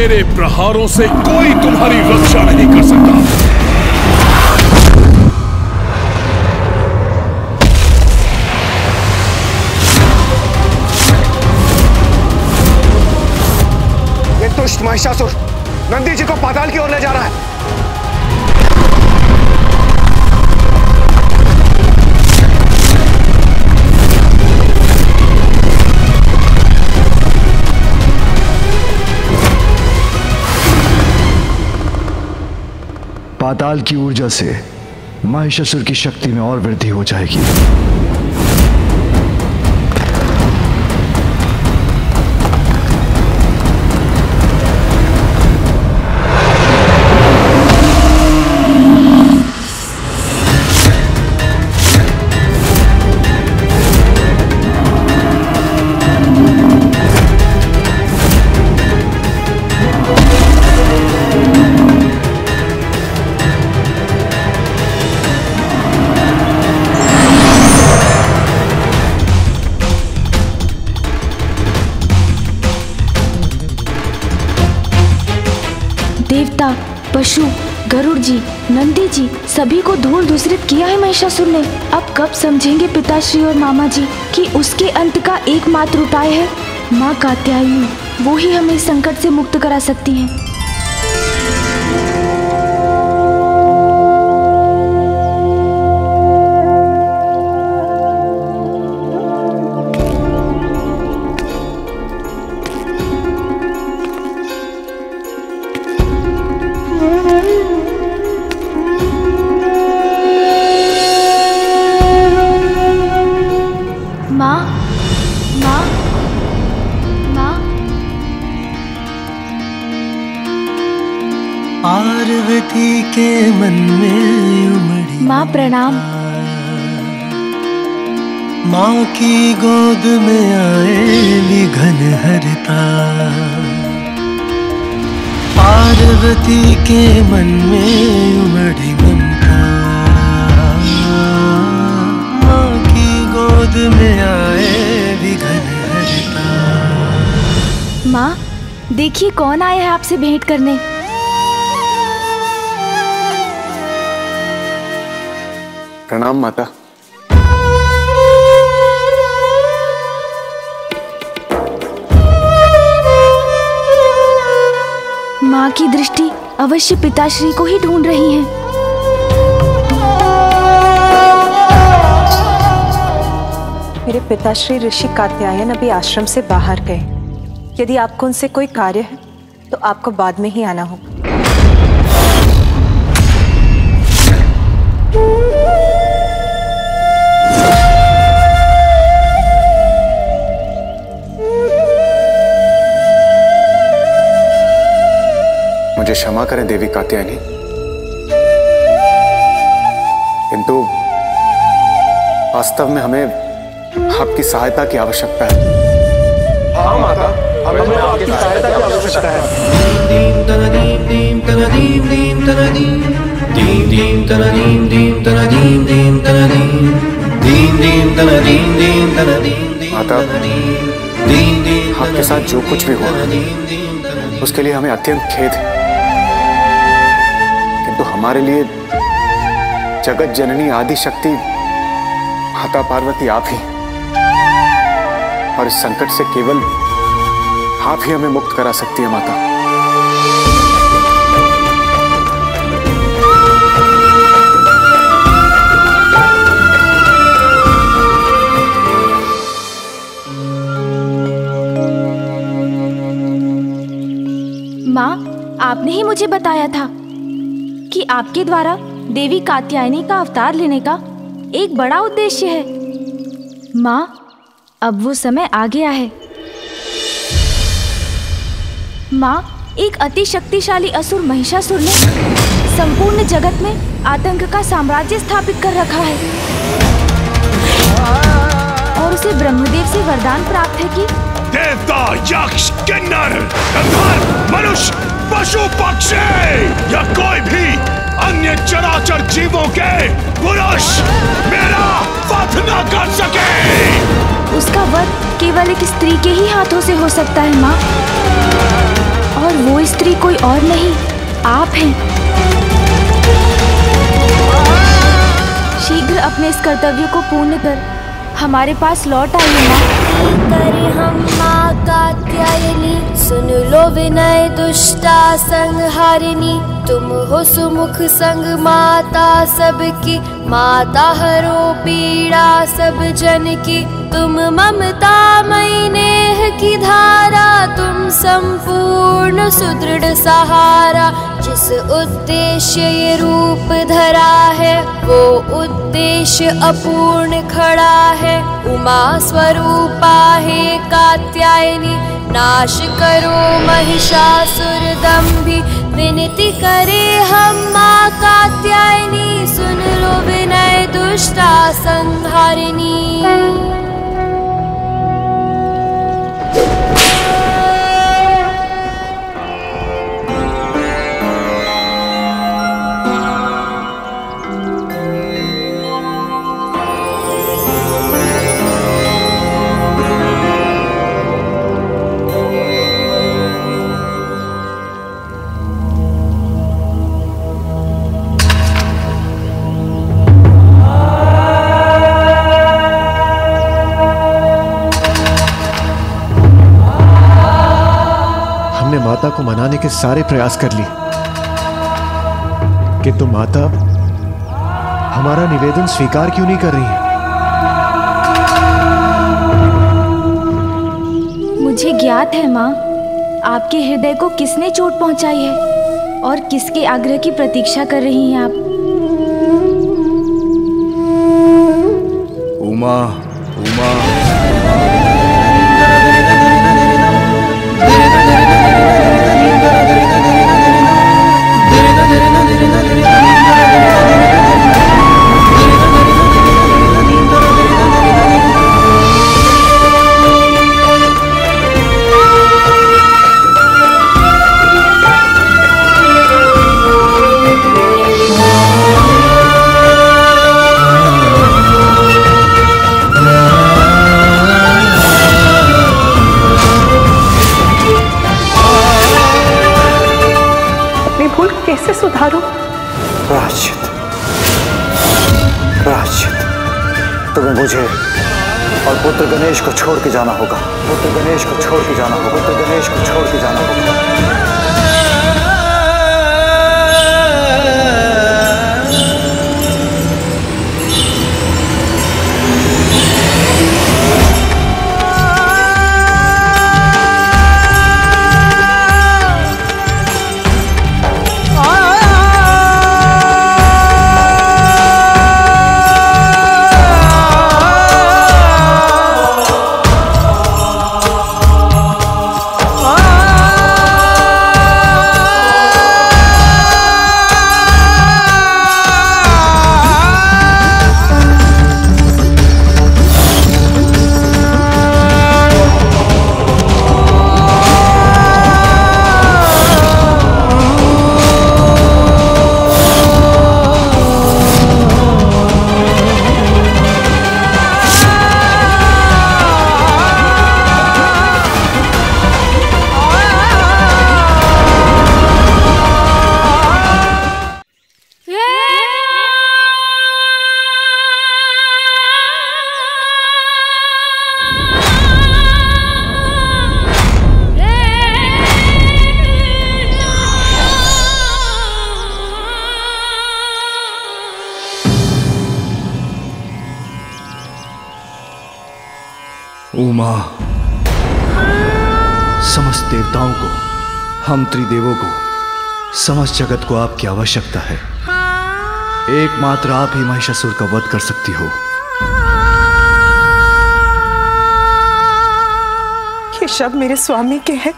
मेरे प्रहारों से कोई तुम्हारी रक्षा नहीं कर सकता। ये दुष्ट महिषासुर नंदी जी को पाताल की ओर ले जा रहा है। पाताल की ऊर्जा से महिषासुर की शक्ति में और वृद्धि हो जाएगी। देवता, पशु, गरुड़ जी, नंदी जी सभी को धूल दूसरित किया है महिषासुर ने। अब कब समझेंगे पिताश्री और मामा जी कि उसके अंत का एकमात्र उपाय है माँ कात्यायनी। वो ही हमें इस संकट से मुक्त करा सकती हैं। पार्वती के मन में उमड़ी माँ प्रणाम। माँ की गोद में आए विघन हरता। पार्वती के मन में उमड़ी ममता। माँ की गोद में आए विघन हरता। माँ देखिए कौन आया है आपसे भेंट करने। प्रणाम माता। माँ की दृष्टि अवश्य पिताश्री को ही ढूंढ रही है। मेरे पिताश्री ऋषि कात्यायन अभी आश्रम से बाहर गए। यदि आपको उनसे कोई कार्य है तो आपको बाद में ही आना होगा। मुझे क्षमा करें देवी कात्यायनी, किंतु वास्तव में हमें आपकी सहायता की आवश्यकता है। हाँ माता, हमें आपकी सहायता की आवश्यकता है। माता, आपके साथ जो कुछ भी हुआ उसके लिए हमें अत्यंत खेद है, किंतु हमारे लिए जगत जननी आदि शक्ति माता पार्वती आप ही, और इस संकट से केवल आप ही हमें मुक्त करा सकती है माता। माँ आपने ही मुझे बताया था कि आपके द्वारा देवी कात्यायनी का अवतार लेने का एक बड़ा उद्देश्य है। माँ अब वो समय आ गया है। माँ एक अति शक्तिशाली असुर महिषासुर ने संपूर्ण जगत में आतंक का साम्राज्य स्थापित कर रखा है और उसे ब्रह्मदेव से वरदान प्राप्त है कि देवता, यक्ष, किन्नर, गंधर्व, मनुष्य, पशु, पक्षी या कोई भी अन्य चराचर जीवों के पुरुष मेरा वध न कर सके। उसका वध केवल एक स्त्री के ही हाथों से हो सकता है माँ, और वो स्त्री कोई और नहीं, आप हैं। शीघ्र अपने इस कर्तव्य को पूर्ण कर हमारे पास लौट आइए माँ। करे हम माँ कात्यायनी, सुन लो विनय दुष्टा संहारिणी। तुम हो सुमुख संग माता सबकी, माता हरो पीड़ा सब जन की। तुम ममता मई नेह की धारा, तुम संपूर्ण सुदृढ़ सहारा। जिस उद्देश्य ये रूप धरा है, वो उद्देश्य अपूर्ण खड़ा है। उमा स्वरूपा हे कात्यायनी, नाश करो महिषासुर दंभी। विनती करे हम माँ कात्यायनी, सुन लो विनय दुष्टा संहारिणी। माता को मनाने के सारे प्रयास कर लिए, किंतु माता हमारा निवेदन स्वीकार क्यों नहीं कर रही है? मुझे ज्ञात है माँ, आपके हृदय को किसने चोट पहुंचाई है और किसके आग्रह की प्रतीक्षा कर रही हैं आप। उमा, उमा। कैसे सुधारूं? प्रायश्चित, प्रायश्चित। तुम्हें मुझे और पुत्र गणेश को छोड़ के जाना होगा। पुत्र गणेश को छोड़ के जाना होगा। पुत्र गणेश को छोड़ के जाना होगा। उमा, समस्त देवताओं को, हम त्रिदेवों को, समस्त जगत को आपकी आवश्यकता है। एकमात्र आप ही महिषासुर का वध कर सकती हो। ये शब्द मेरे स्वामी के हैं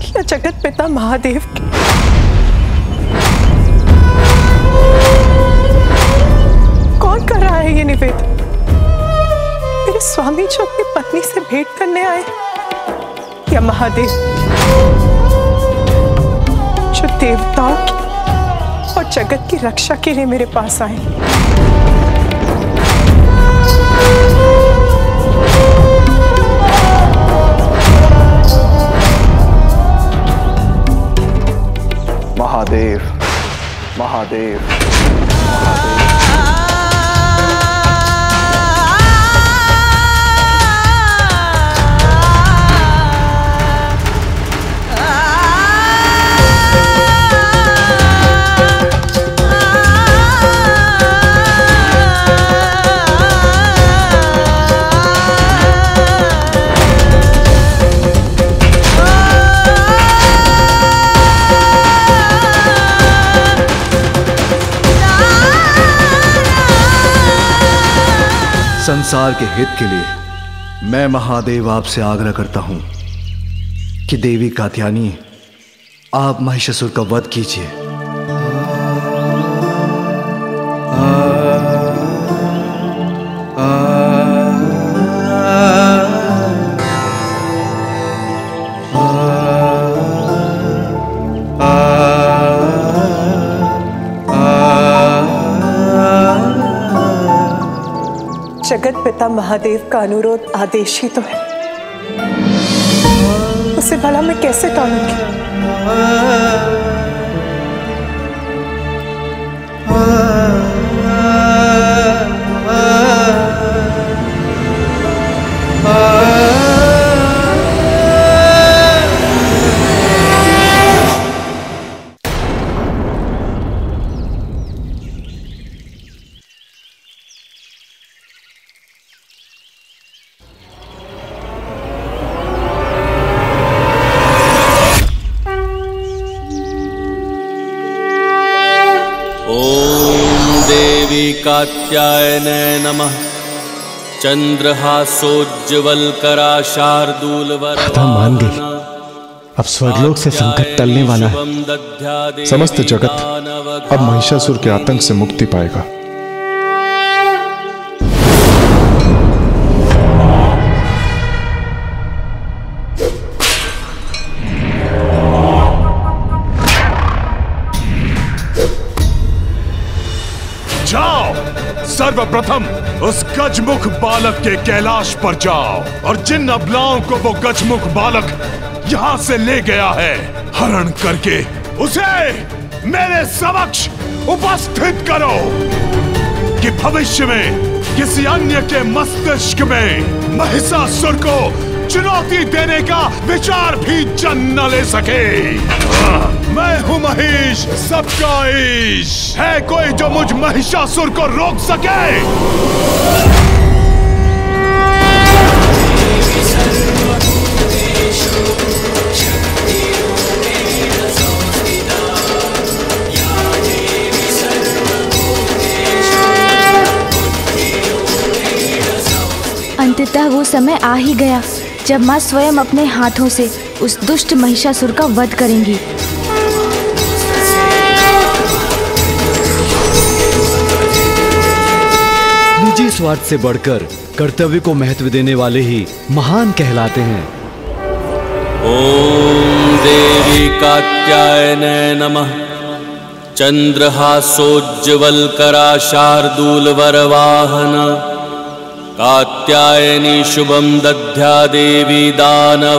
या जगत पिता महादेव के? कौन कर रहा है ये निवेदन? मेरे स्वामी जो अपनी पत्नी से भेंट करने आए, या महादेव जो देवताओं की और जगत की रक्षा के लिए मेरे पास आए? महादेव। संसार के हित के लिए मैं महादेव आपसे आग्रह करता हूं कि देवी कात्यायनी आप महिषासुर का वध कीजिए। जगत पिता महादेव का अनुरोध आदेश ही तो है, उसे भला मैं कैसे टालूंगी? कात्यायने नमः। चंद्रहासोज्ज्वलकरा शार्दूलवर मान गई, अब स्वर्गलोक से संकट टलने वाला है। समस्त जगत अब महिषासुर के आतंक से मुक्ति पाएगा। सर्वप्रथम उस गजमुख बालक के कैलाश पर जाओ और जिन अबलाओं को वो गजमुख बालक यहाँ से ले गया है, हरण करके उसे मेरे समक्ष उपस्थित करो कि भविष्य में किसी अन्य के मस्तिष्क में महिषासुर को चुनौती देने का विचार भी जन्म न ले सके। मैं हूँ महिष, सबका ईश। है कोई जो मुझ महिषासुर को रोक सके? अंततः वो समय आ ही गया जब माँ स्वयं अपने हाथों से उस दुष्ट महिषासुर का वध करेंगी। निजी स्वार्थ से बढ़कर कर्तव्य को महत्व देने वाले ही महान कहलाते हैं। ओम देवी कात्यायने नमः। चंद्रहासोज्ज्वलकरा शार्दूलवरवाहन कात्यायनी शुभम दध्या देवी दानवघातिनी।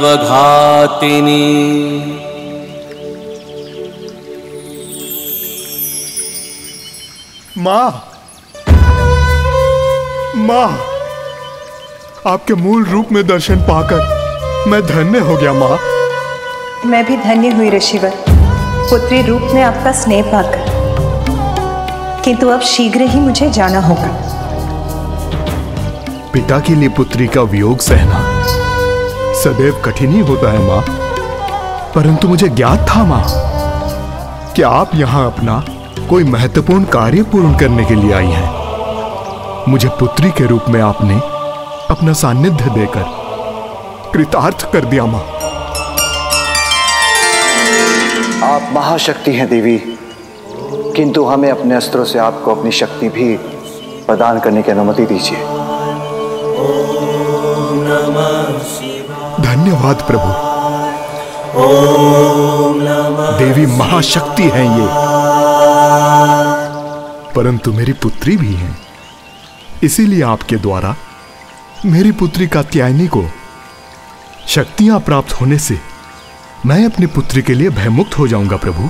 माँ, माँ, आपके मूल रूप में दर्शन पाकर मैं धन्य हो गया माँ। मैं भी धन्य हुई ऋषिवर, पुत्री रूप में आपका स्नेह पाकर। किंतु अब शीघ्र ही मुझे जाना होगा। पिता के लिए पुत्री का वियोग सहना सदैव कठिन ही होता है माँ, परंतु मुझे ज्ञात था माँ कि आप यहाँ अपना कोई महत्वपूर्ण कार्य पूर्ण करने के लिए आई हैं। मुझे पुत्री के रूप में आपने अपना सानिध्य देकर कृतार्थ कर दिया माँ। आप महाशक्ति हैं देवी, किंतु हमें अपने अस्त्रों से आपको अपनी शक्ति भी प्रदान करने की अनुमति दीजिए। धन्यवाद प्रभु। देवी महाशक्ति हैं ये, परंतु मेरी पुत्री भी हैं। इसीलिए आपके द्वारा मेरी पुत्री कात्यायनी को शक्तियां प्राप्त होने से मैं अपनी पुत्री के लिए भयमुक्त हो जाऊंगा प्रभु।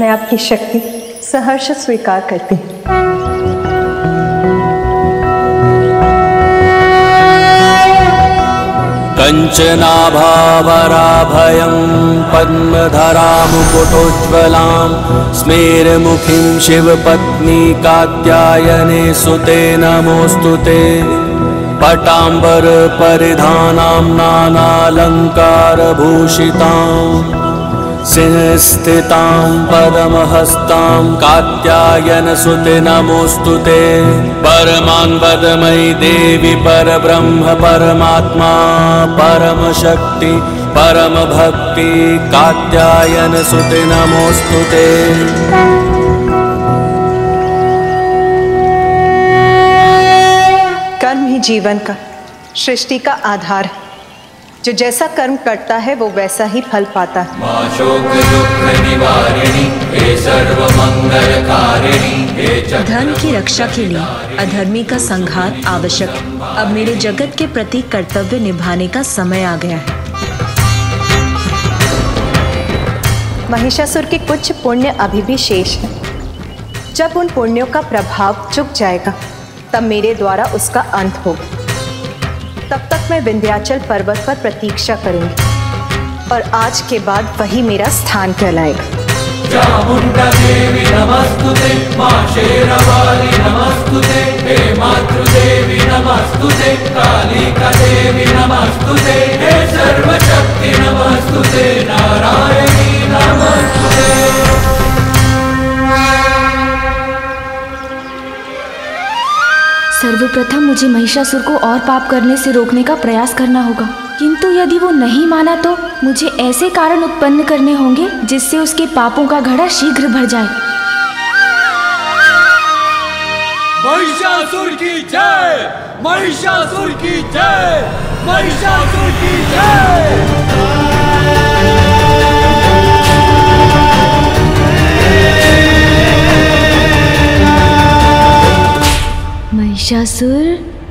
मैं आपकी शक्ति सहर्ष स्वीकार करती हूँ। कंचनाभावराभयं पद्मधरां मुकुटोज्ज्वलां स्मेरमुखीं शिवपत्नी कात्यायने सुते नमोऽस्तुते। पटाम्बरपरिधानां नानालङ्कारभूषितां सिंहस्थितां पद्महस्तां कात्यायनसुते नमोऽस्तुते। परमान्वदमयी देवी परब्रह्म परमात्मा परमशक्ति परमभक्ति कात्यायनसुते नमोऽस्तुते। कर्म ही जीवन का, सृष्टि का आधार है। जो जैसा कर्म करता है वो वैसा ही फल पाता है। धर्म की रक्षा के लिए अधर्मी का संघात आवश्यक है। अब मेरे जगत के प्रति कर्तव्य निभाने का समय आ गया है। महिषासुर के कुछ पुण्य अभी भी शेष है। जब उन पुण्यों का प्रभाव चुक जाएगा तब मेरे द्वारा उसका अंत होगा। तब तक मैं विंध्याचल पर्वत पर प्रतीक्षा करूंगी और आज के बाद वही मेरा स्थान कहलाएगा। चामुंडा देवी नमस्तुते, मां शेरावाली नमस्तुते, हे मातृदेवी नमस्तुते, कालिका देवी नमस्तुते, हे सर्वशक्ति नमस्तुते, नारायणी नमस्तुते। सर्वप्रथम मुझे महिषासुर को और पाप करने से रोकने का प्रयास करना होगा, किंतु यदि वो नहीं माना तो मुझे ऐसे कारण उत्पन्न करने होंगे जिससे उसके पापों का घड़ा शीघ्र भर जाए। महिषासुर की जय, महिषासुर की जय, महिषासुर की जय। महिषासुर,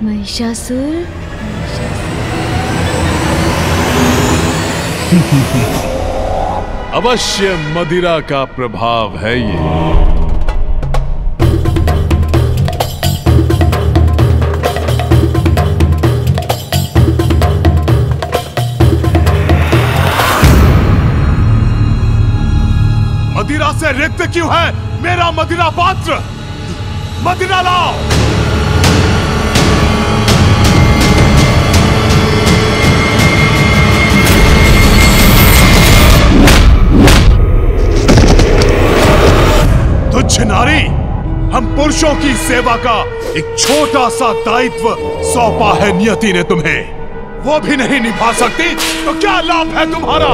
महिषासुर, अवश्य मदिरा का प्रभाव है ये। मदिरा से रिक्त क्यों है मेरा मदिरा पात्र? मदिरा लाओ। तुच्छ नारी, हम पुरुषों की सेवा का एक छोटा सा दायित्व सौंपा है नियति ने तुम्हें, वो भी नहीं निभा सकती तो क्या लाभ है तुम्हारा?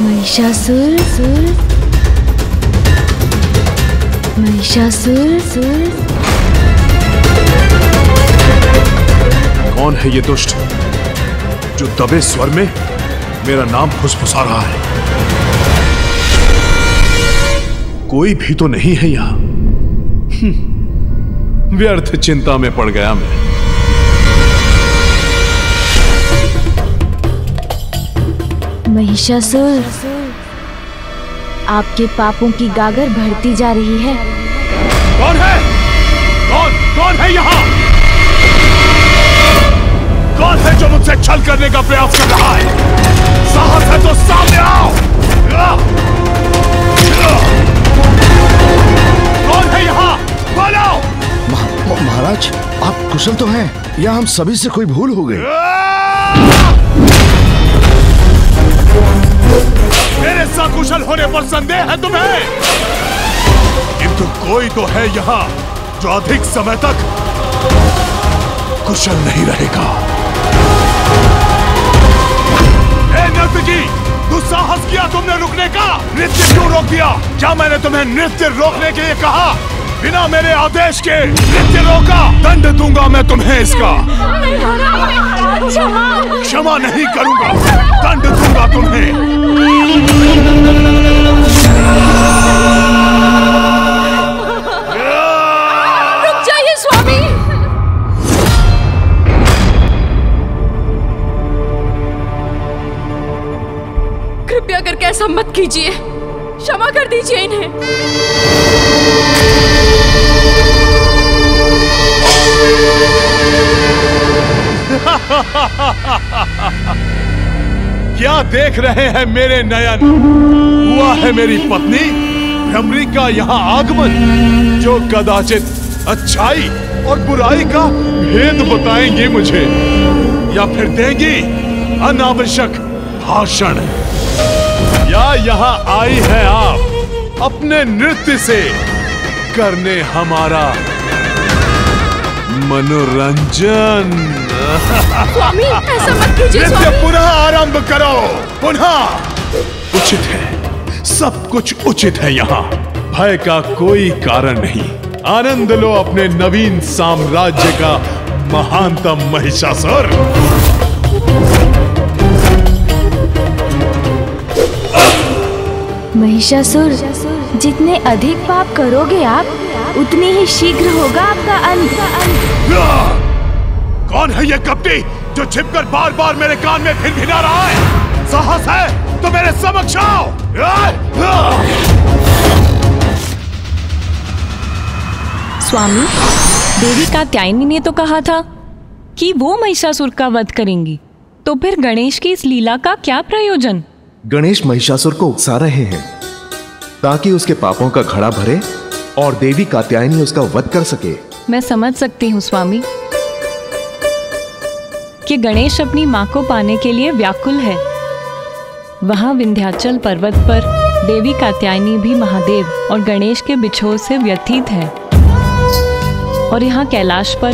महिषासुर, महिषासुर, कौन है ये दुष्ट जो दबे स्वर में मेरा नाम फुसफुसा रहा है? कोई भी तो नहीं है यहां। व्यर्थ चिंता में पड़ गया मैं। महिषासुर, आपके पापों की गागर बढ़ती जा रही है। कौन है? कौन है यहाँ? कौन है जो मुझसे छल करने का प्रयास कर रहा है? साहस है तो सामने आओ। कौन है यहाँ? बोलो। महाराज, आप कुशल तो हैं या हम सभी से कोई भूल हो गई? मेरे सकुशल होने पर संदेह है तुम्हें? किंतु कोई तो है यहाँ जो अधिक समय तक कुशल नहीं रहेगा। नर्तकी, दुस्साहस किया तुमने रुकने का? नृत्य क्यों रोक दिया? क्या मैंने तुम्हें नृत्य रोकने के लिए कहा? बिना मेरे आदेश के नृत्य रोका, दंड दूंगा मैं तुम्हें इसका। क्षमा नहीं करूंगा, दंड दूंगा तुम्हें। रुक जाइए स्वामी। ऐसा मत कीजिए, क्षमा कर दीजिए इन्हें। क्या देख रहे हैं मेरे नयन? हुआ है मेरी पत्नी भ्रमरी का यहाँ आगमन, जो कदाचित अच्छाई और बुराई का भेद बताएंगी मुझे, या फिर देंगी अनावश्यक भाषण, या यहाँ आई है आप अपने नृत्य से करने हमारा मनोरंजन। स्वामी, ऐसा मत कीजिए नृत्य स्वामी। पुनः आरंभ करो, पुनः। उचित है, सब कुछ उचित है यहाँ, भय का कोई कारण नहीं। आनंद लो अपने नवीन साम्राज्य का महानतम महिषासुर। महिषासुर, जितने अधिक पाप करोगे आप, उतनी ही शीघ्र होगा आपका अंत। कौन है ये कपटी जो छिपकर बार बार मेरे कान में भिनभिना रहा है? साहस है तो मेरे समक्ष आओ। स्वामी, देवी कात्यायनी ने तो कहा था कि वो महिषासुर का वध करेंगी, तो फिर गणेश की इस लीला का क्या प्रयोजन? गणेश महिषासुर को उकसा रहे हैं ताकि उसके पापों का घड़ा भरे और देवी कात्यायनी उसका वध कर सके। मैं समझ सकती हूँ स्वामी कि गणेश अपनी माँ को पाने के लिए व्याकुल है। वहाँ विंध्याचल पर्वत पर देवी कात्यायनी भी महादेव और गणेश के बिछोह से व्यथित है, और यहाँ कैलाश पर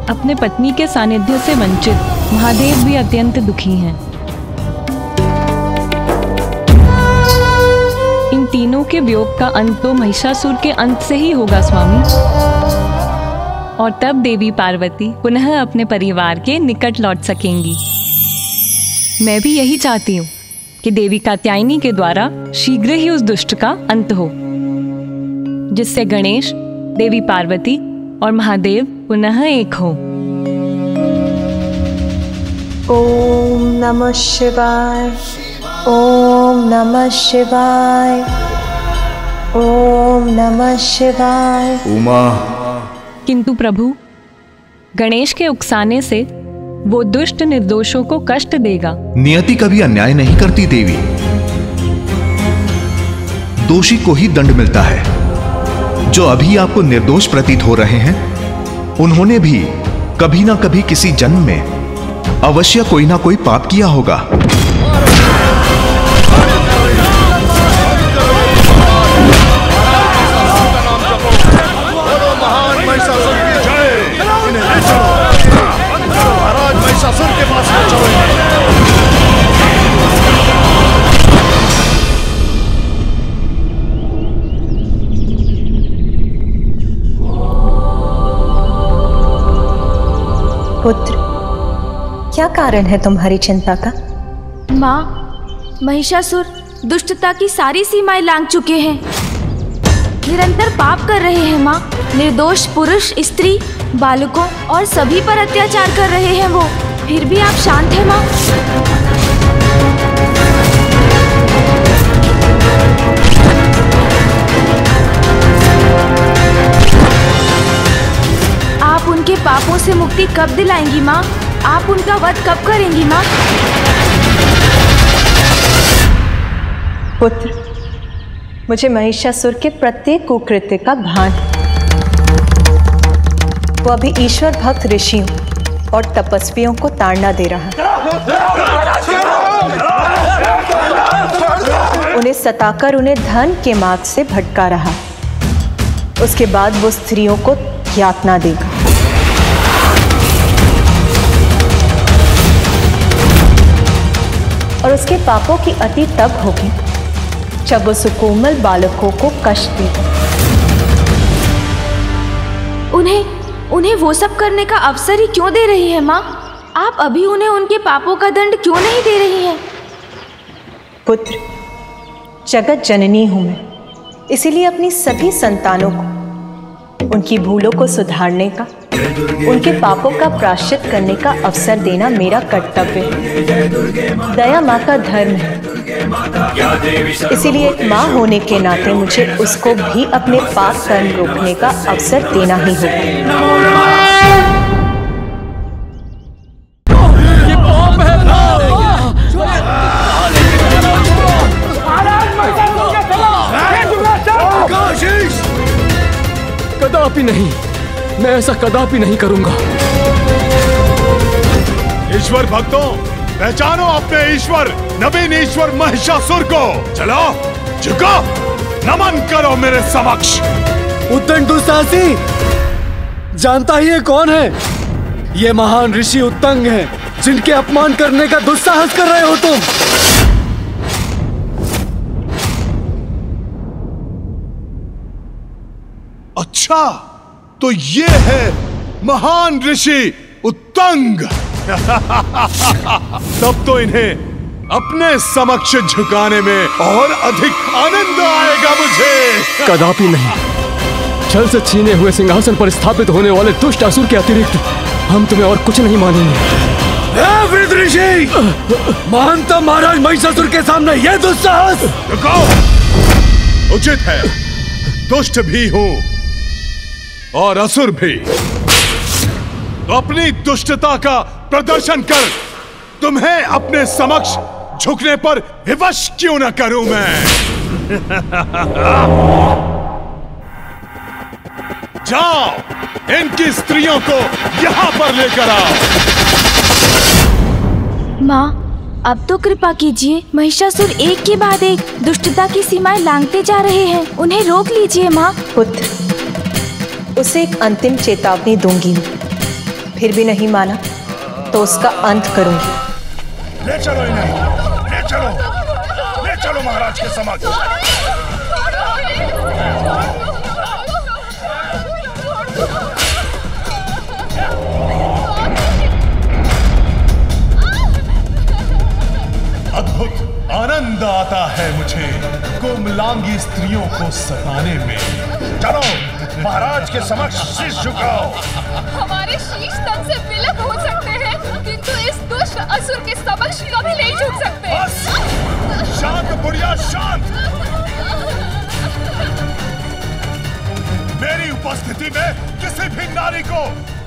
अपने पत्नी के सानिध्य से वंचित महादेव भी अत्यंत दुखी हैं। इन तीनों के वियोग का अंत तो महिषासुर के अंत से ही होगा स्वामी, और तब देवी पार्वती पुनः अपने परिवार के निकट लौट सकेंगी। मैं भी यही चाहती हूँ कि देवी कात्यायनी के द्वारा शीघ्र ही उस दुष्ट का अंत हो, जिससे गणेश, देवी पार्वती और महादेव पुनः एक हो। ओम नमः शिवाय, ओम नमः शिवाय, ओम नमः शिवाय। उमा, किंतु प्रभु, गणेश के उकसाने से वो दुष्ट निर्दोषों को कष्ट देगा। नियति कभी अन्याय नहीं करती देवी, दोषी को ही दंड मिलता है। जो अभी आपको निर्दोष प्रतीत हो रहे हैं, उन्होंने भी कभी ना कभी किसी जन्म में अवश्य कोई ना कोई पाप किया होगा। महान महिषासुर की जय। इन्हें ले चलो, महाराज महिषासुर के पास ले चलो। पुत्र, क्या कारण है तुम्हारी चिंता का? माँ, महिषासुर दुष्टता की सारी सीमाएं लांघ चुके हैं, निरंतर पाप कर रहे हैं माँ। निर्दोष पुरुष, स्त्री, बालकों और सभी पर अत्याचार कर रहे हैं वो। फिर भी आप शांत हैं माँ? आप उनके पापों से मुक्ति कब दिलाएंगी माँ? आप उनका वध कब करेंगी माँ? पुत्र, मुझे महिषासुर के प्रत्येक कुकृत्य का भान है। वो अभी ईश्वर भक्त ऋषियों और तपस्वियों को ताड़ना दे रहा है। उन्हें सताकर उन्हें धन के मार्ग से भटका रहा। उसके बाद वो स्त्रियों को यातना देगा। और उसके पापों की अति तब होगी जब वो सुकोमल बालकों को कष्ट देगा। उन्हें वो सब करने का अवसर ही क्यों दे रही है माँ? आप अभी उन्हें उनके पापों का दंड क्यों नहीं दे रही हैं? पुत्र, जगत जननी हूं मैं, इसीलिए अपनी सभी संतानों को उनकी भूलों को सुधारने का उनके पापों का प्रायश्चित करने का अवसर देना मेरा कर्तव्य है। दया माँ का धर्म है, इसीलिए एक माँ होने के नाते मुझे उसको भी अपने पाप कर्म रोकने का अवसर देना ही होगा। कदापि नहीं, मैं ऐसा कदापि नहीं करूंगा। ईश्वर भक्तों, पहचानो अपने ईश्वर नवीन ईश्वर महिषासुर को। चलो झुको, नमन करो मेरे समक्ष। उत्तंग दुस्साहसी, जानता ही है कौन है? ये महान ऋषि उत्तंग हैं, जिनके अपमान करने का दुस्साहस कर रहे हो तुम। अच्छा, तो ये है महान ऋषि उत्तंग। तब तो इन्हें अपने समक्ष झुकाने में और अधिक आनंद आएगा मुझे। कदापि नहीं, छल से छीने हुए सिंहासन पर स्थापित होने वाले दुष्ट असुर के अतिरिक्त हम तुम्हें और कुछ नहीं मानेंगे। वृद्ध ऋषि, मानता महाराज महिषासुर के सामने यह दुस्साहस। रुको, उचित है, दुष्ट भी हूं और असुर भी, तो अपनी दुष्टता का प्रदर्शन कर तुम्हें अपने समक्ष झुकने पर विवश क्यों न करूं मैं। जाओ, इनकी स्त्रियों को यहां पर लेकर आओ। माँ, अब तो कृपा कीजिए, महिषासुर एक के बाद एक दुष्टता की सीमाएं लांघते जा रहे हैं, उन्हें रोक लीजिए माँ। पुत्र, उसे एक अंतिम चेतावनी दूंगी, फिर भी नहीं माना तो उसका अंत करूंगी। ले चलो इन्हें, ले चलो महाराज के समक्ष। अद्भुत आनंद आता है मुझे कोमलांगी स्त्रियों को सताने में। चलो महाराज के समक्ष शीश झुकाओ। हमारे शीश तन से विलग हो सकते हैं, किंतु इस दुष्ट असुर के समक्ष कभी नहीं झुक सकते। बस, शांत बुढ़िया, शांत। मेरी उपस्थिति में किसी भी नारी को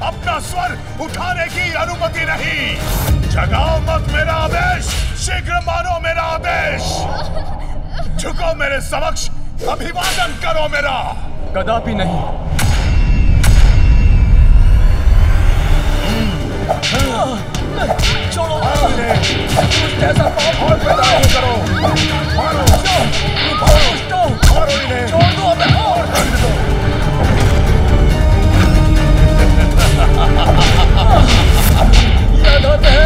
अपना स्वर उठाने की अनुमति नहीं। जगाओ मत मेरा आदेश, शीघ्र मानो मेरा आदेश। झुको मेरे समक्ष, अभिवादन करो मेरा। कदापि नहीं। छोड़ो, जैसा पाप और पैदा नहीं करो। मारो, मारो इन्हें। छोड़ दो, हमें और दंड दो। ये आदत है।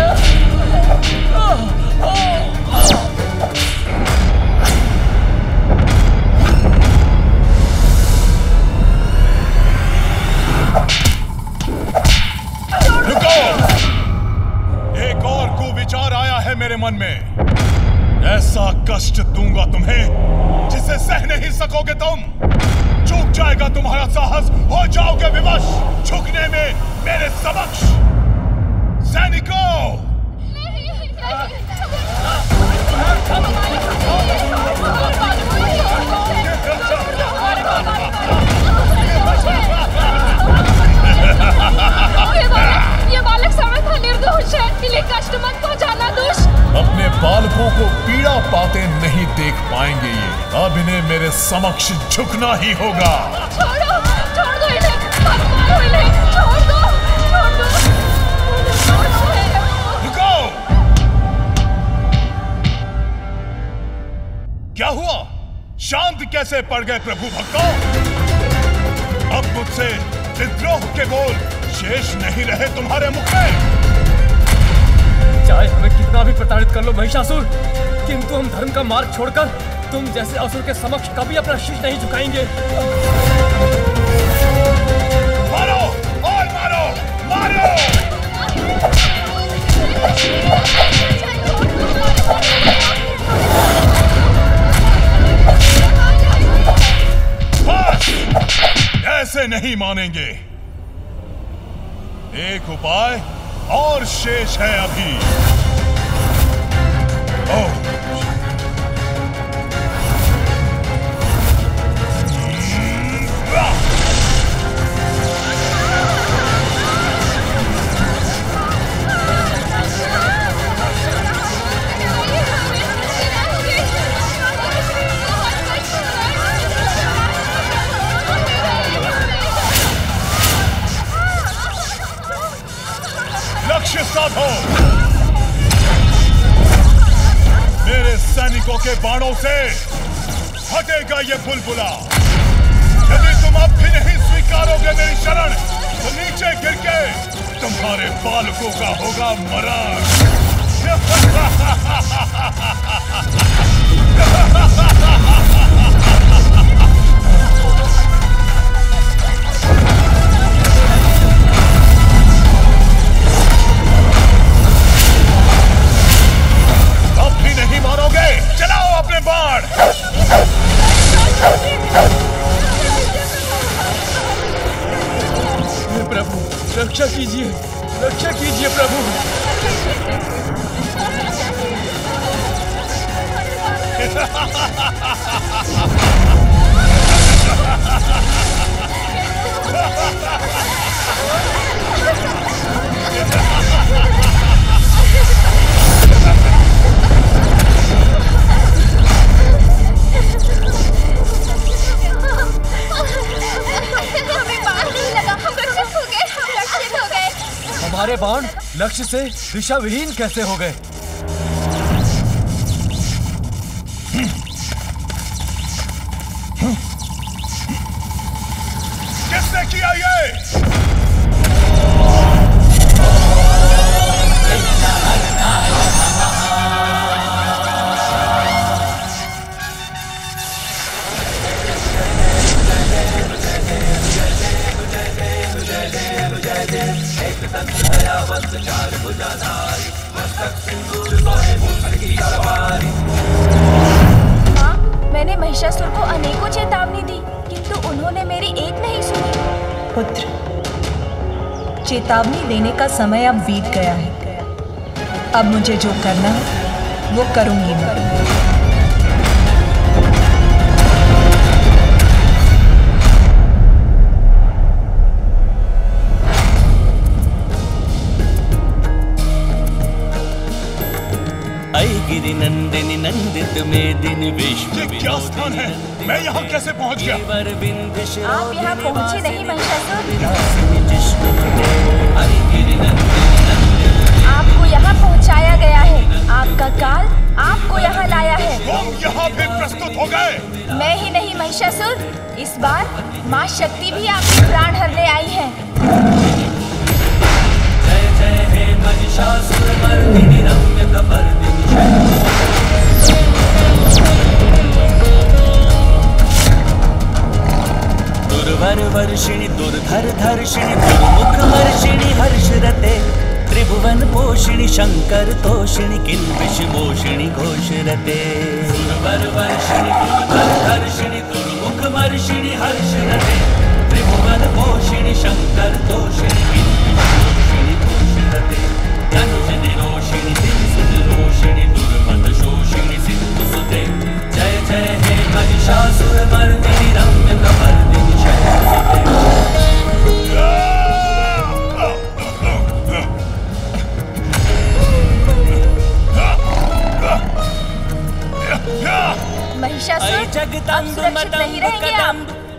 एक और कुविचार आया है मेरे मन में। ऐसा कष्ट दूंगा तुम्हें जिसे सह नहीं सकोगे तुम। चूक जाएगा तुम्हारा साहस, हो जाओगे विवश झुकने में मेरे समक्ष। सैनिकों, ये बालक समर्थ निर्दोष है, इन्हें कष्ट मत पहुंचाना दुष्ट। अपने बालकों को पीड़ा पाते नहीं देख पाएंगे ये। अब इन्हें मेरे समक्ष झुकना ही होगा। छोड़ो, छोड़ दो इन्हें, मत मारो इन्हें, छोड़ दो, छोड़ दो, छोड़ दो। रुको, क्या हुआ? शांत कैसे पड़ गए प्रभु भक्तों? अब मुझसे विद्रोह के बोल शेष नहीं रहे तुम्हारे मुख में। चाहे हमें कितना भी प्रताड़ित कर लो महिषासुर, किंतु हम धर्म का मार्ग छोड़कर तुम जैसे असुर के समक्ष कभी अपना शीश नहीं झुकाएंगे। मारो और मारो, मारो। बस, ऐसे नहीं मानेंगे। एक उपाय और शेष है अभी। लक्ष्य साधो। मेरे सैनिकों के बाणों से हटेगा ये बुलबुला। यदि तुम अब भी नहीं स्वीकारोगे मेरी शरण, तो नीचे गिर के तुम्हारे बालकों का होगा मरण। नहीं मारोगे? चलाओ अपने बाण। प्रभु रक्षा कीजिए, रक्षा कीजिए प्रभु। हमारे बाण लक्ष्य से दिशा विहीन कैसे हो गए? किसने किया ये? माँ, मैंने महिषासुर को अनेकों चेतावनी दी, किंतु उन्होंने मेरी एक नहीं सुनी। पुत्र, चेतावनी देने का समय अब बीत गया है। अब मुझे जो करना है वो करूंगी मैं। गिरि नंदिनी नंदित मेदिनी विश्व। ये क्या स्थान है? मैं यहाँ कैसे पहुँच गया? आप यहाँ पहुँचे नहीं महिषासुर। आपको यहाँ पहुँचाया गया है। आपका काल आपको यहाँ लाया है। तुम यहाँ भी प्रस्तुत हो गए? मैं ही नहीं महिषासुर, इस बार माँ शक्ति भी आपके प्राण हरने आई है। जय जय हे महिषासुर मर्दिनी रम्य कपर्दिनी। दुर्वर वर्षिणी दुर्धर धर्षिणी दुर्मुख मर्षिणी हर्षरते त्रिभुवन पोषिणी शंकर तोषिणी किल्बिष मोषिणी घोषरते। दुर्वर वर्षिणी दुर्धर धर्षिणी दुर्मुख मर्षिणी हर्षरते त्रिभुवन पोषिणी शंकर तोषिणी किल्बिष मोषिणी घोषरते। धनुष निरोषिणी सिंधु रोषिणी दुर्मत शोषिणी सिंधु सुते। जय जय हे महिषासुर मर्दिनी रम्य कपर्दिनी शैलसुते। महिषासुर, अब सुरक्षित नहीं रहेंगे आप।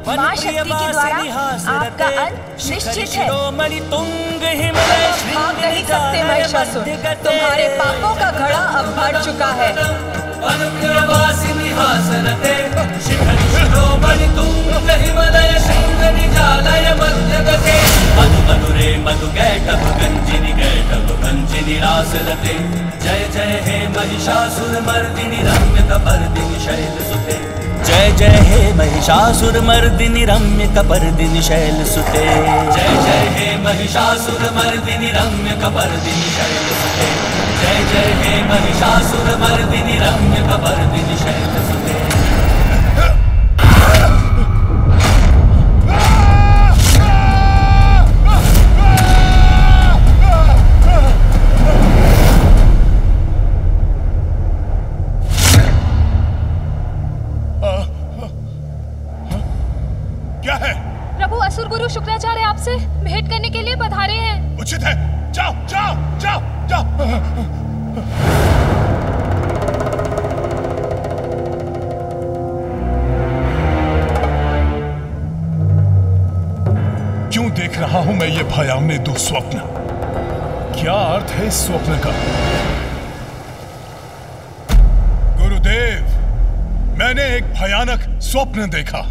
माँ शक्ति के द्वारा आपका अंत निश्चित है। आप भाग नहीं सकते महिषासुर, तुम्हारे पापों का घड़ा अब भर चुका है। जय जय हे महिषासुर मर्दिनी रम्य कपर्दिनी शैलसुते। जय जय हे महिषासुर मर्दिनी रम्य कपर्दिनी शैलसुते। जय जय हे महिषासुर मर्दिनी रम्य कपर्दिनी शैलसुते। जय जय हे महिषासुर मर्दिनी रम्य कपर्दिनी शैलसुते। भयावने दुस्वप्न। क्या अर्थ है इस स्वप्न का? गुरुदेव, मैंने एक भयानक स्वप्न देखा।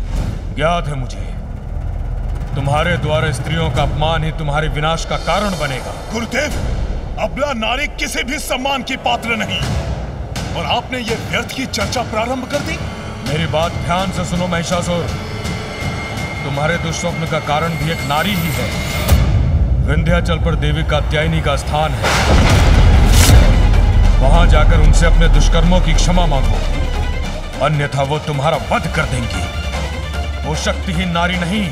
ज्ञात है मुझे, तुम्हारे द्वारा स्त्रियों का अपमान ही तुम्हारे विनाश का कारण बनेगा। गुरुदेव, अबला नारी किसी भी सम्मान की पात्र नहीं, और आपने ये व्यर्थ की चर्चा प्रारंभ कर दी। मेरी बात ध्यान से सुनो महिषासुर, तुम्हारे दुष्स्वप्न का कारण भी एक नारी ही है। विंध्याचल पर देवी कात्यायनी का स्थान है, वहां जाकर उनसे अपने दुष्कर्मों की क्षमा मांगो, अन्यथा वो तुम्हारा वध कर देंगी। वो शक्तिहीन नारी नहीं,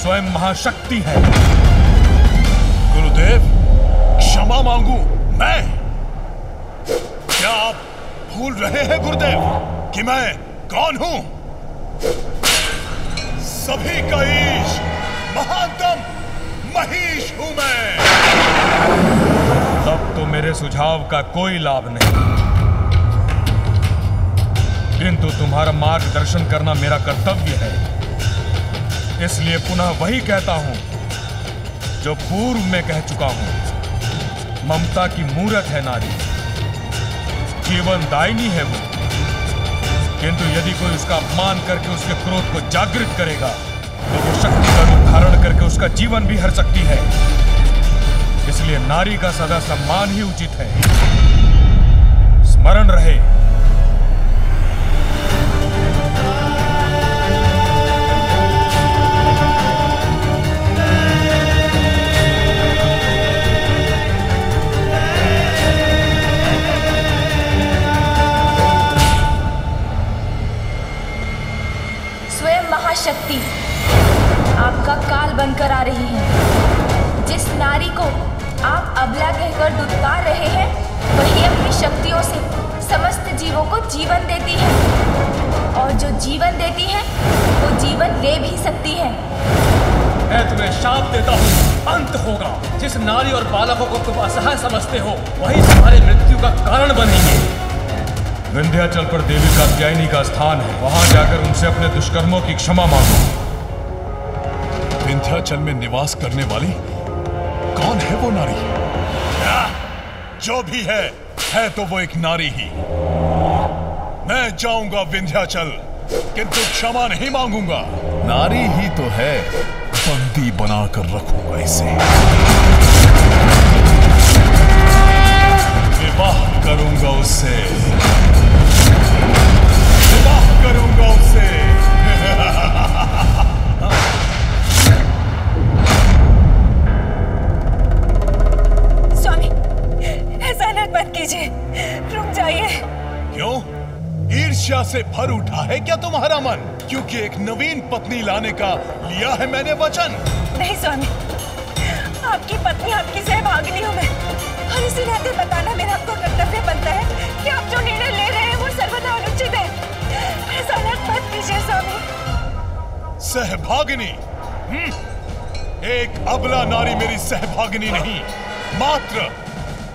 स्वयं महाशक्ति है। गुरुदेव, क्षमा मांगू मैं? क्या आप भूल रहे हैं गुरुदेव कि मैं कौन हूं? सभी का ईश, महानतम महिष हूं मैं। तब तो मेरे सुझाव का कोई लाभ नहीं, किंतु तुम्हारा मार्गदर्शन करना मेरा कर्तव्य है। इसलिए पुनः वही कहता हूं जो पूर्व में कह चुका हूं। ममता की मूरत है नारी, जीवनदायिनी है वो, किंतु यदि कोई उसका अपमान करके उसके क्रोध को जागृत करेगा तो वो शक्ति का रूप धारण करके उसका जीवन भी हर सकती है। इसलिए नारी का सदा सम्मान ही उचित है। स्मरण रहे। शक्ति आपका काल बनकर आ रही है। जिस नारी को आप अबला कहकर दुत्कार रहे हैं, वही अपनी शक्तियों से समस्त जीवों को जीवन देती है, और जो जीवन देती है वो जीवन ले भी सकती है। मैं तुम्हें शाप देता हूँ, अंत होगा। जिस नारी और बालकों को तुम असहाय समझते हो, वही तुम्हारी मृत्यु का कारण बनेंगे। विंध्याचल पर देवी कात्यायनी का स्थान है, वहां जाकर उनसे अपने दुष्कर्मों की क्षमा मांगो। विंध्याचल में निवास करने वाली कौन है वो नारी? जो भी है तो वो एक नारी ही। मैं जाऊंगा विंध्याचल, किंतु क्षमा नहीं मांगूंगा। नारी ही तो है, बंदी बनाकर रखूंगा इसे। विवाह करूंगा उससे, विवाह करूंगा उससे। स्वामी, ऐसा मत कीजिए, रुक जाइए। क्यों? ईर्ष्या से भर उठा है क्या तुम्हारा मन? क्योंकि एक नवीन पत्नी लाने का लिया है मैंने वचन। नहीं स्वामी, आपकी पत्नी आपकी सहभागिनी हूँ मैं, और इसी नाते बताना मेरा आपको कर्तव्य बनता है कि आप जो निर्णय ले रहे हैं वो सर्वथा अनुचित है। ऐसा मत कीजिए स्वामी। सहभागिनी? एक अबला नारी मेरी सहभागिनी नहीं, मात्र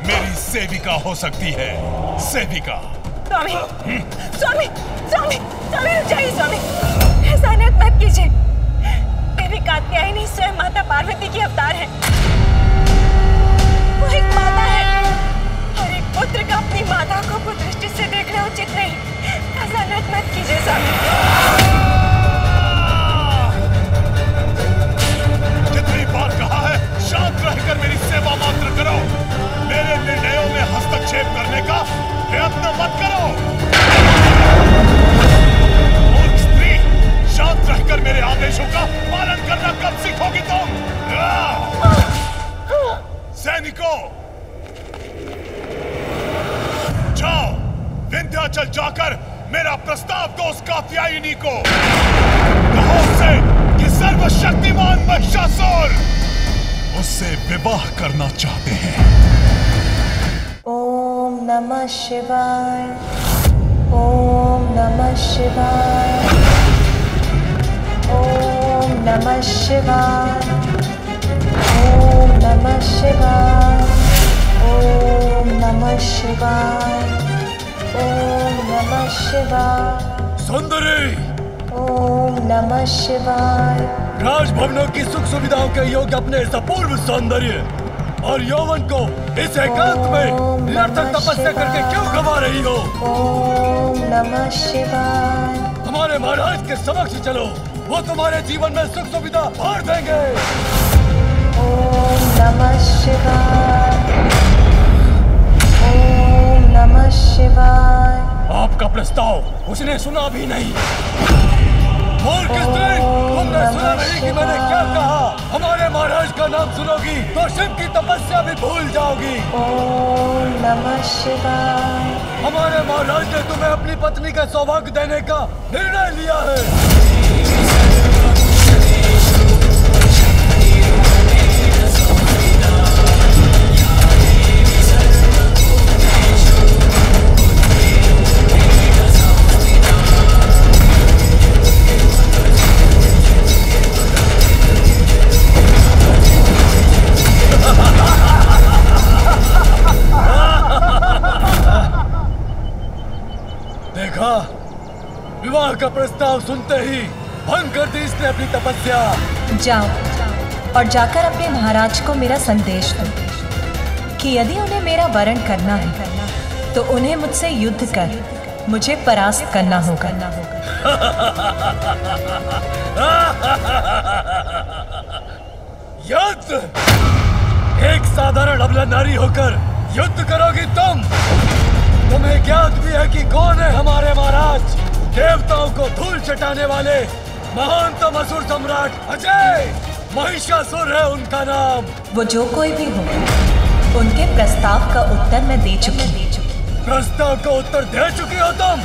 मेरी सेविका हो सकती है। सेविका। स्वामी, स्वामी, स्वामी, स्वामी रुक जाइए स्वामी, ऐसा मत कीजिए। देवी कात्यायनी स्वयं माता पार्वती की अवतार है। वो एक माता है, और एक पुत्र का अपनी माता को कुदृष्टि से देखना उचित नहीं। ऐसा मत कीजिए स्वामी। जितनी बार कहा है, शांत रहकर मेरी सेवा मात्र करो। मेरे निर्णयों में हस्तक्षेप करने का प्रयत्न मत करो। मूर्ख स्त्री, शांत रहकर मेरे आदेशों का पालन करना कब सीखोगी तुम? सैनिकों, जाओ विंध्याचल जाकर मेरा प्रस्ताव दो उस कात्यायनी को। कहो उसे कि सर्वशक्तिमान महिषासुर उससे विवाह करना चाहते हैं। ओम नमः शिवाय, ओम नमः शिवाय, ओम नमः शिवाय, ओम नमः शिवाय, ओम नमः शिवाय, ओम नमः शिवाय। सुंदरी, ओम नमः शिवाय। राजभवनों की सुख सुविधाओं के योग्य अपने इस अपूर्व सौंदर्य और यौवन को इस एकांत में निरंतर तपस्या करके क्यों गवा रही हो? ओम नमः शिवाय। हमारे महाराज के समक्ष चलो, वो तुम्हारे जीवन में सुख सुविधा भर देंगे। ओम नमः शिवाय। ओम नमः शिवाय। आपका प्रस्ताव उसने सुना भी नहीं। मूर्ख स्त्री, तुमने सुना नहीं कि मैंने क्या कहा? हमारे महाराज का नाम सुनोगी तो शिव की तपस्या भी भूल जाओगी। ओम नमः शिवाय। हमारे महाराज ने तुम्हें अपनी पत्नी का सौभाग्य देने का निर्णय लिया है। देखा, विवाह का प्रस्ताव सुनते ही भंग कर दी इसने अपनी तपस्या। जाओ और जाकर अपने महाराज को मेरा संदेश दो कि यदि उन्हें मेरा वरण करना है तो उन्हें मुझसे युद्ध कर मुझे परास्त करना होगा। युद्ध? एक साधारण अबला नारी होकर युद्ध करोगी तुम? तुम्हें ज्ञात भी है कि कौन है हमारे महाराज? देवताओं को धूल चटाने वाले महानतम असुर सम्राट अजय महिषासुर है उनका नाम। वो जो कोई भी हो, उनके प्रस्ताव का उत्तर मैं दे चुकी। प्रस्ताव का उत्तर दे चुकी हो तुम?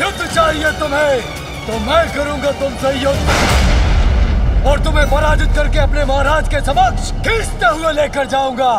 युद्ध चाहिए तुम्हें तो मैं करूंगा तुमसे युद्ध और तुम्हें पराजित करके अपने महाराज के समक्ष खींचते हुए लेकर जाऊंगा।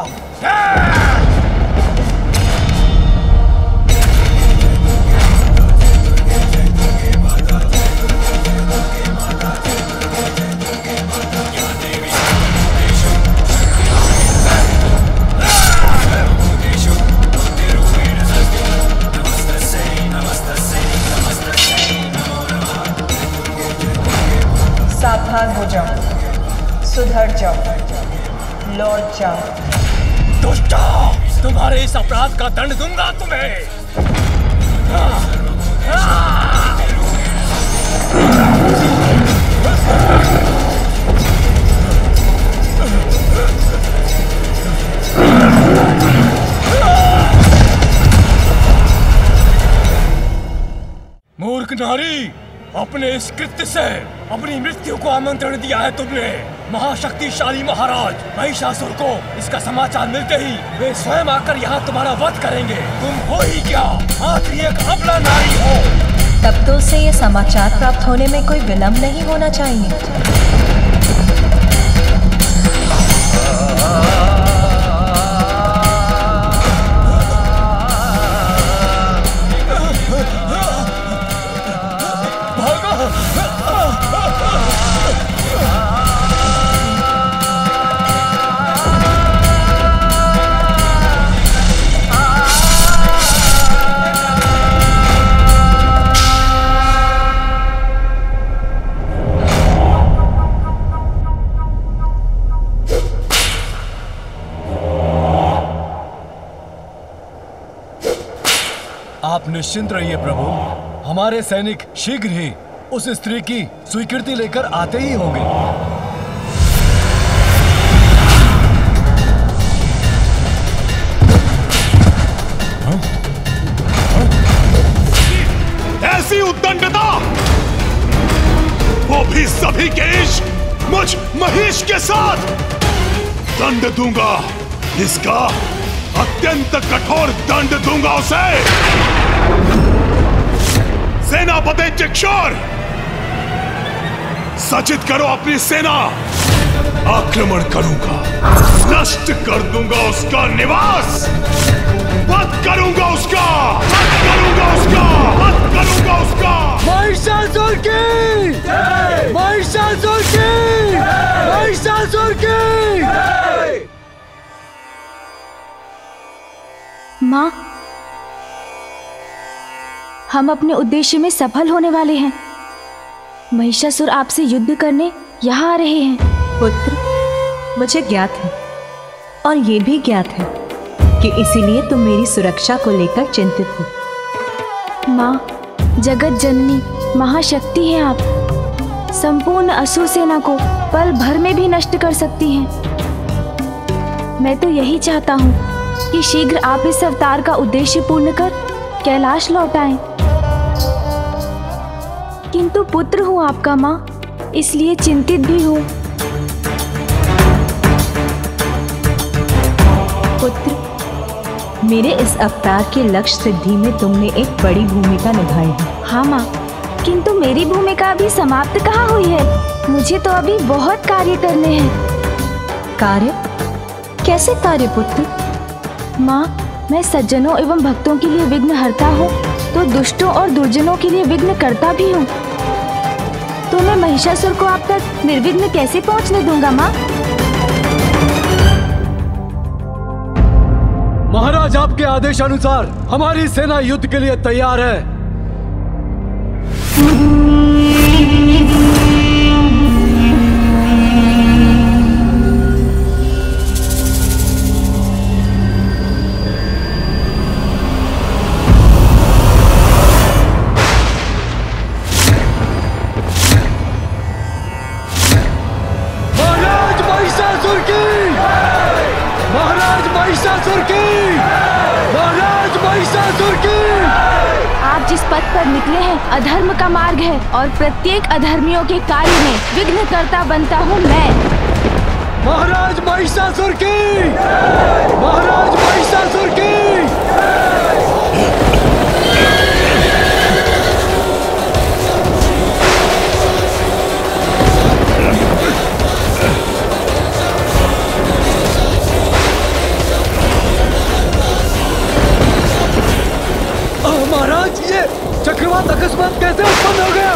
सावधान हो जाओ, सुधर जाओ, लौट जाओ। दुष्टा, तुम्हारे इस अपराध का दंड दूंगा तुम्हें। मूर्ख नारी, अपने इस कृत्य से अपनी मृत्यु को आमंत्रण दिया है तुमने। महाशक्तिशाली महाराज महिषासुर को इसका समाचार मिलते ही वे स्वयं आकर यहाँ तुम्हारा वध करेंगे। तुम हो ही क्या, मात्र एक अबला नारी हो। तब तो उसे ये समाचार प्राप्त होने में कोई विलंब नहीं होना चाहिए। आप निश्चिंत रहिए प्रभु, हमारे सैनिक शीघ्र ही उस स्त्री की स्वीकृति लेकर आते ही होंगे। ऐसी उद्दंडता, वो भी सभी के इश्क मुझ महिष के साथ। दंड दूंगा, इसका अत्यंत कठोर दंड दूंगा उसे। सेनापति चिक्षोर, सचित करो अपनी सेना। आक्रमण करूंगा, नष्ट कर दूंगा उसका निवास, वध करूंगा उसका, वध करूंगा उसका, वध करूंगा उसका। महिषासुर की जय! महिषासुर की जय! महिषासुर की जय! माँ, हम अपने उद्देश्य में सफल होने वाले हैं। महिषासुर आपसे युद्ध करने यहाँ आ रहे हैं। पुत्र, मुझे ज्ञात है और ये भी ज्ञात है कि इसीलिए तुम मेरी सुरक्षा को लेकर चिंतित हो। माँ, जगत जननी महाशक्ति हैं आप। संपूर्ण असुर सेना को पल भर में भी नष्ट कर सकती हैं। मैं तो यही चाहता हूँ कि शीघ्र आप इस अवतार का उद्देश्य पूर्ण कर कैलाश लौट आएं। किंतु पुत्र हूँ आपका माँ, इसलिए चिंतित भी हूँ। पुत्र, मेरे इस अवतार के लक्ष्य सिद्धि में तुमने एक बड़ी भूमिका निभाई है। हाँ माँ, किंतु मेरी भूमिका अभी समाप्त कहाँ हुई है। मुझे तो अभी बहुत कार्य करने हैं। कार्य? कैसे कार्य पुत्र? माँ, मैं सज्जनों एवं भक्तों के लिए विघ्न हरता हूँ तो दुष्टों और दुर्जनों के लिए विघ्न करता भी हूँ। तो मैं महिषासुर को आप तक निर्विघ्न कैसे पहुँचने दूंगा माँ? महाराज, आपके आदेश अनुसार हमारी सेना युद्ध के लिए तैयार है। आप जिस पथ पर निकले हैं अधर्म का मार्ग है और प्रत्येक अधर्मियों के कार्य में विघ्नकर्ता बनता हूँ मैं। महाराज महिषासुर की! महाराज महिषासुर की! महाराज, ये चक्रवात अकस्मात कैसे उत्पन्न हो गया?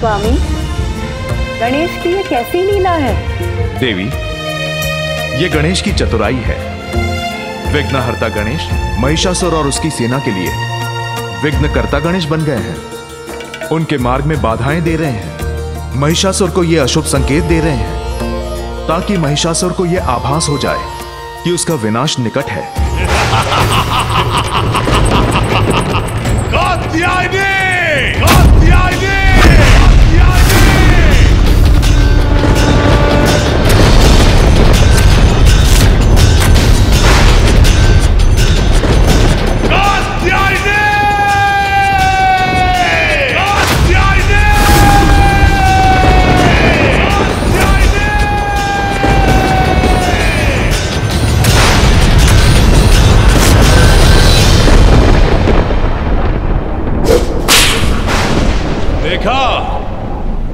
स्वामी, गणेश की ये कैसी लीला है? देवी, ये गणेश की चतुराई है। विघ्नहर्ता गणेश महिषासुर और उसकी सेना के लिए विघ्नकर्ता गणेश बन गए हैं। उनके मार्ग में बाधाएं दे रहे हैं। महिषासुर को ये अशुभ संकेत दे रहे हैं ताकि महिषासुर को यह आभास हो जाए कि उसका विनाश निकट है। कात्यायनी!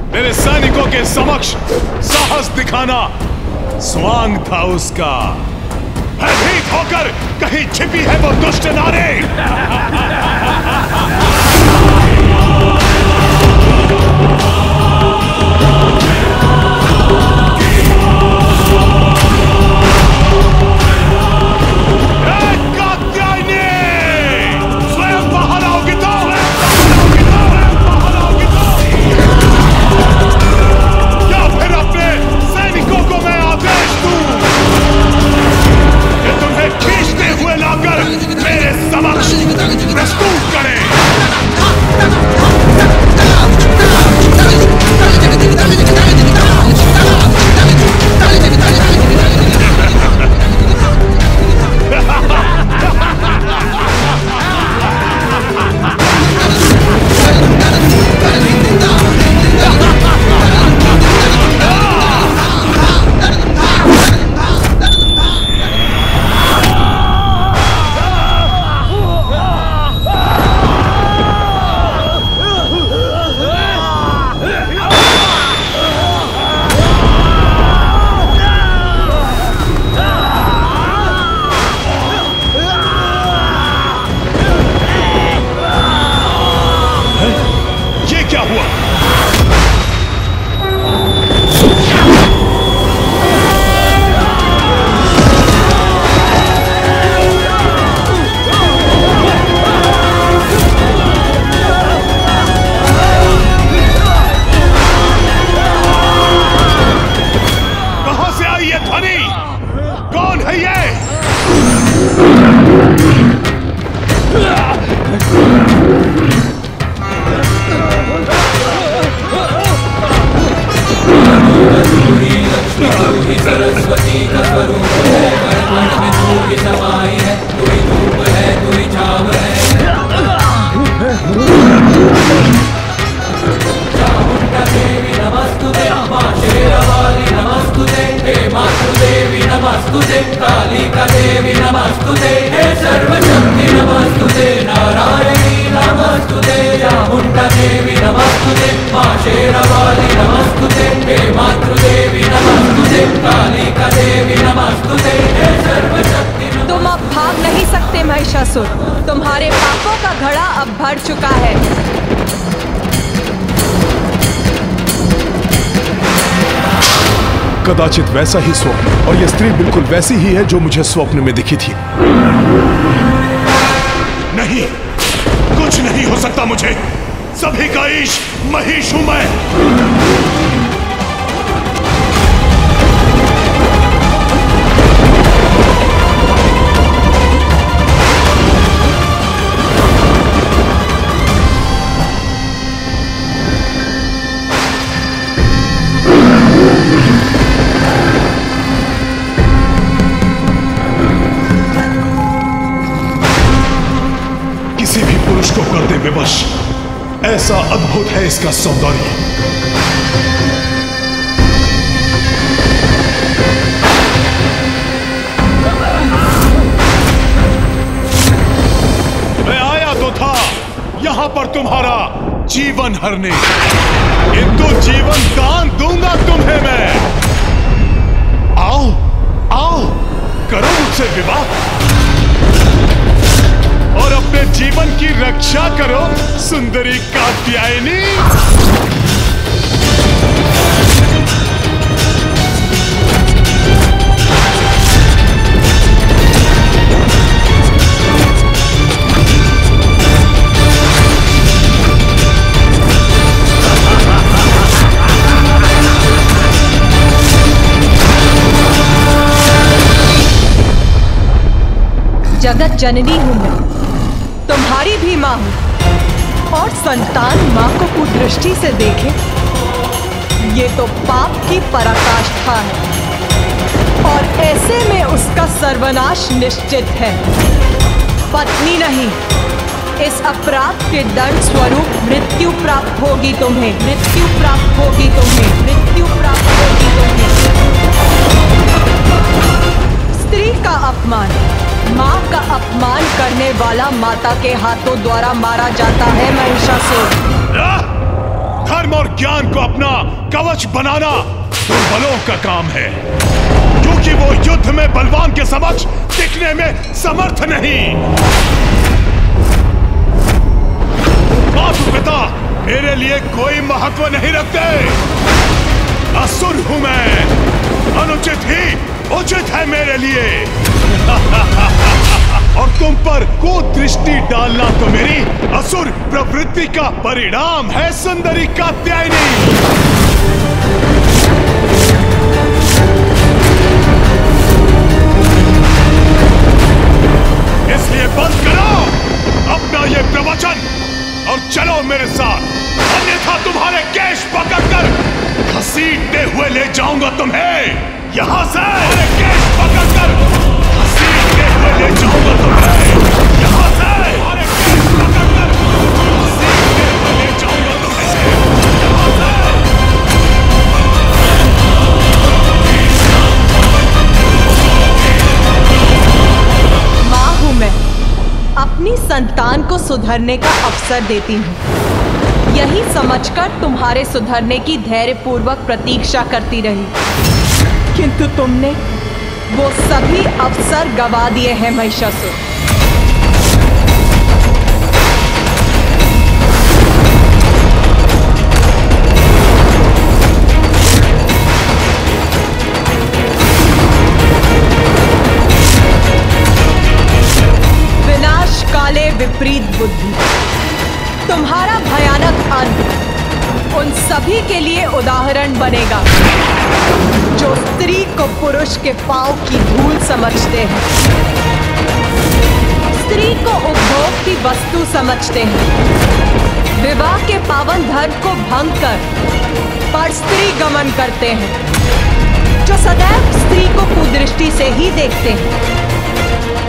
मेरे सैनिकों के समक्ष साहस दिखाना स्वांग था उसका। भयभीत होकर कहीं छिपी है वो दुष्ट नारी। प्रस्तुत करें। सरस्वती का स्वरूप है, कण में तू ही समाई है, तू ही धूप है, तू ही छाव है। चामुंडा देवी नमस्तुते, मां शेरावाली नमस्तुते, हे मातृदेवी नमस्तुते, कालिका देवी नमस्तुते, हे सर्वशक्ति नमस्तुते, नारायणी नमस्तुते, चामुंडा देवी नमस्तुते, मां शेरावाली नमस्तुते, हे मातृदेवी नमस्तुते, कालिका देवी नमस्तुते, हे सर्वशक्ति। तुम अब भाग नहीं सकते महिषासुर, तुम्हारे पापों का घड़ा अब भर चुका है। कदाचित वैसा ही स्वप्न, और यह स्त्री बिल्कुल वैसी ही है जो मुझे स्वप्न में दिखी थी। नहीं, कुछ नहीं हो सकता मुझे। सभी का ईश महिष हूं मैं। किसी भी पुरुष को कर दे विवश, ऐसा अद्भुत है इसका सौंदर्य। मैं आया तो था यहां पर तुम्हारा जीवन हरने, किंतु जीवन दान दूंगा तुम्हें मैं। आओ आओ, करो मुझसे विवाह और अपने जीवन की रक्षा करो सुंदरी कात्यायनी। जगत जननी हूं मैं, तुम्हारी भी मां हूं, और संतान मां को कुदृष्टि से देखे ये तो पाप की पराकाष्ठा है, और ऐसे में उसका सर्वनाश निश्चित है। पत्नी नहीं, इस अपराध के दंड स्वरूप मृत्यु प्राप्त होगी तुम्हें, मृत्यु प्राप्त होगी तुम्हें, मृत्यु प्राप्त होगी तुम्हें। स्त्री का अपमान, माँ का अपमान करने वाला माता के हाथों द्वारा मारा जाता है महिषासुर। धर्म और ज्ञान को अपना कवच बनाना दुर्बलों का काम है, क्योंकि वो युद्ध में बलवान के समक्ष टिकने में समर्थ नहीं। माता पिता मेरे लिए कोई महत्व नहीं रखते। असुर हूं मैं, अनुचित ही उचित है मेरे लिए। और तुम पर कुदृष्टि डालना तो मेरी असुर प्रवृत्ति का परिणाम है सुंदरी कात्यायनी। इसलिए बंद करो अपना ये प्रवचन और चलो मेरे साथ, अन्यथा तुम्हारे केश पकड़कर घसीटते हुए ले जाऊंगा तुम्हें यहां से। केश पकड़कर घसीटते हुए ले जाऊंगा तुम्हें यहां से। केश पकड़कर घसीटते हुए ले जाऊंगा तुम्हें यहां से। मां हूं मैं, अपनी संतान को सुधरने का अवसर देती हूँ, यही समझकर तुम्हारे सुधरने की धैर्यपूर्वक प्रतीक्षा करती रही, किंतु तुमने वो सभी अवसर गवा दिए हैं महिषासुर। विनाश काले विपरीत बुद्धि, तुम्हारा भयानक अंत उन सभी के लिए उदाहरण बनेगा जो स्त्री को पुरुष के पांव की धूल समझते हैं, स्त्री को उपभोग की वस्तु समझते हैं, विवाह के पावन धर्म को भंग कर पर स्त्री गमन करते हैं, जो सदैव स्त्री को कुदृष्टि से ही देखते हैं,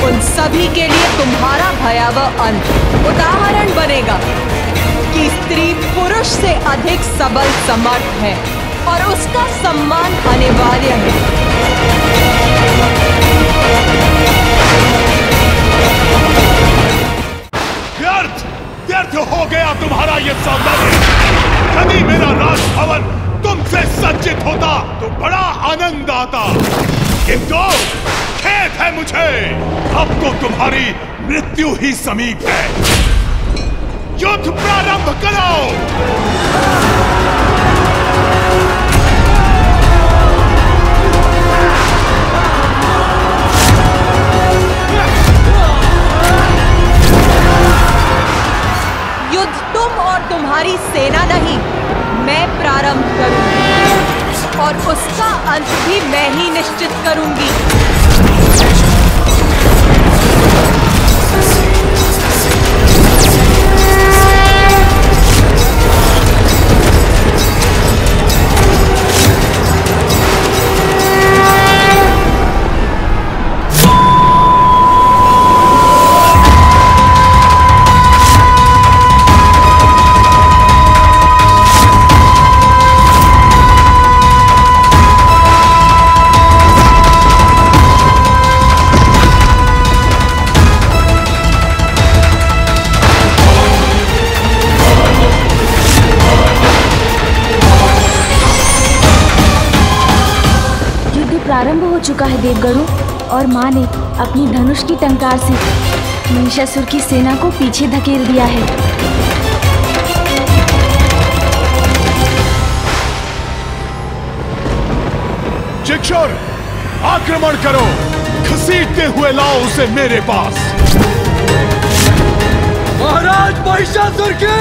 उन सभी के लिए तुम्हारा भयावह अंत उदाहरण बनेगा कि स्त्री पुरुष से अधिक सबल समर्थ है और उसका सम्मान अनिवार्य है। व्यर्थ हो गया तुम्हारा ये सौंदर्य। यदि मेरा राजभवन तुमसे सज्जित होता तो बड़ा आनंद आता, किंतु खेद है मुझे, अब तो तुम्हारी मृत्यु ही समीप है। युद्ध प्रारंभ करो। युद्ध तुम और तुम्हारी सेना नहीं, मैं प्रारंभ करूंगी और उसका अंत भी मैं ही निश्चित करूंगी। प्रारंभ हो चुका है देवगणों, और माँ ने अपनी धनुष की टंकार से महिषासुर की सेना को पीछे धकेल दिया है। चिक्षुर, आक्रमण करो, घसीटते हुए लाओ उसे मेरे पास। महाराज महिषासुर की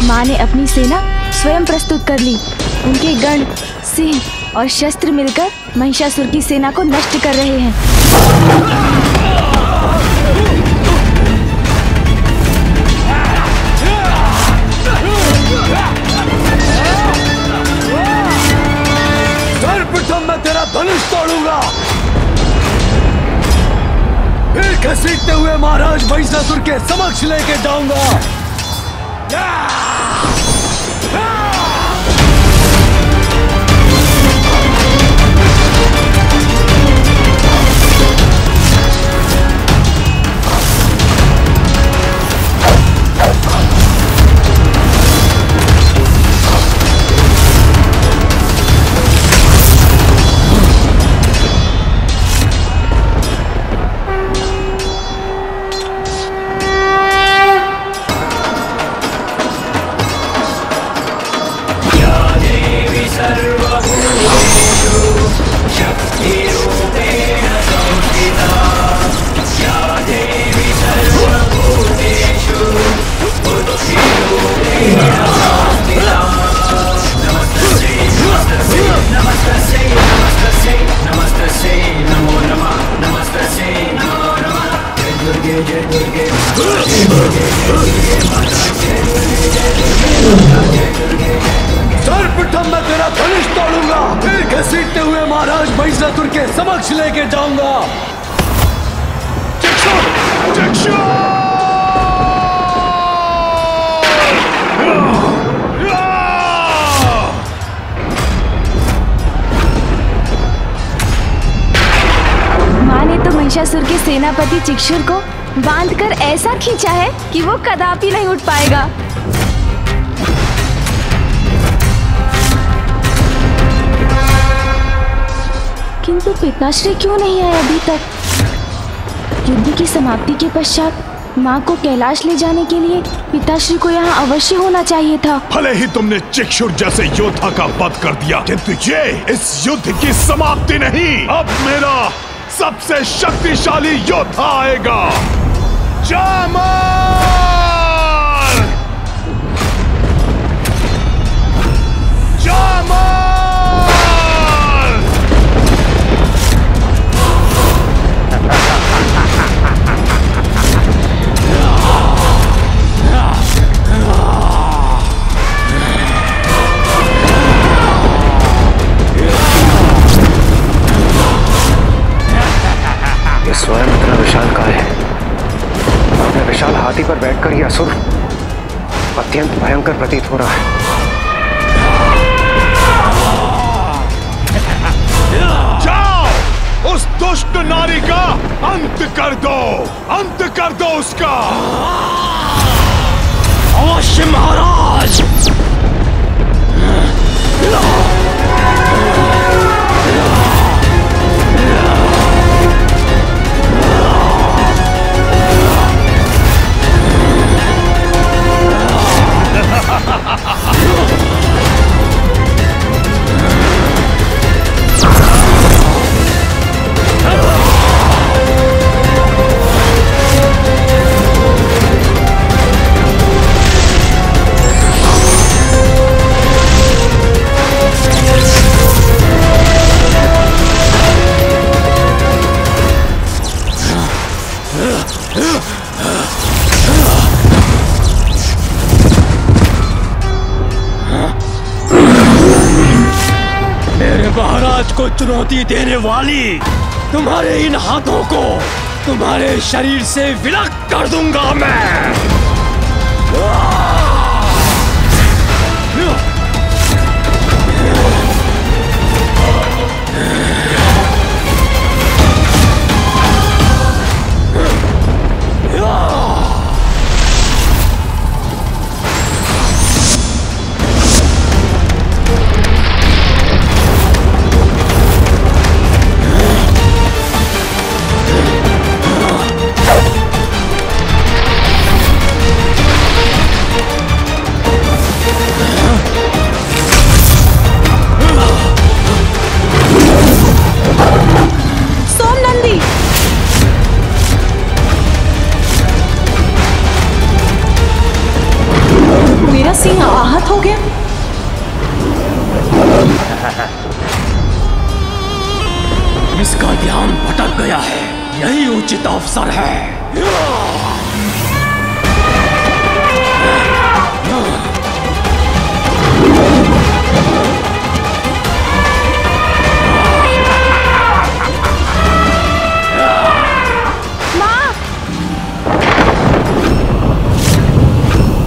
माँ ने अपनी सेना स्वयं प्रस्तुत कर ली। उनके गण, सिंह और शस्त्र मिलकर महिषासुर की सेना को नष्ट कर रहे हैं। सर्वप्रथम मैं तेरा धनुष तोड़ूंगा, फिर घसीटते हुए महाराज महिषासुर के समक्ष लेके जाऊंगा। जय दुर्गे महिषासुर के समक्ष लेके जाऊंगा। माँ ने तो महिषासुर के सेनापति चिक्षुर को बांधकर ऐसा खींचा है कि वो कदापि नहीं उठ पाएगा। किंतु पिताश्री क्यों नहीं आए अभी तक? युद्ध की समाप्ति के पश्चात माँ को कैलाश ले जाने के लिए पिताश्री को यहाँ अवश्य होना चाहिए था। भले ही तुमने चिक्षुर जैसे योद्धा का वध कर दिया, किंतु ये इस युद्ध की समाप्ति नहीं। अब मेरा सबसे शक्तिशाली योद्धा आएगा, जामर! जामर! ये स्वयं इतना विशालकाय है। अपने विशाल हाथी पर बैठकर ये असुर अत्यंत भयंकर प्रतीत हो रहा है। जाओ, उस दुष्ट नारी का अंत कर दो, अंत कर दो उसका। अवश्य महाराज। महाराज को चुनौती देने वाली तुम्हारे इन हाथों को तुम्हारे शरीर से विलग कर दूंगा मैं। सिंह आहत हो गया। इसका ध्यान भटक गया है, यही उचित अवसर है।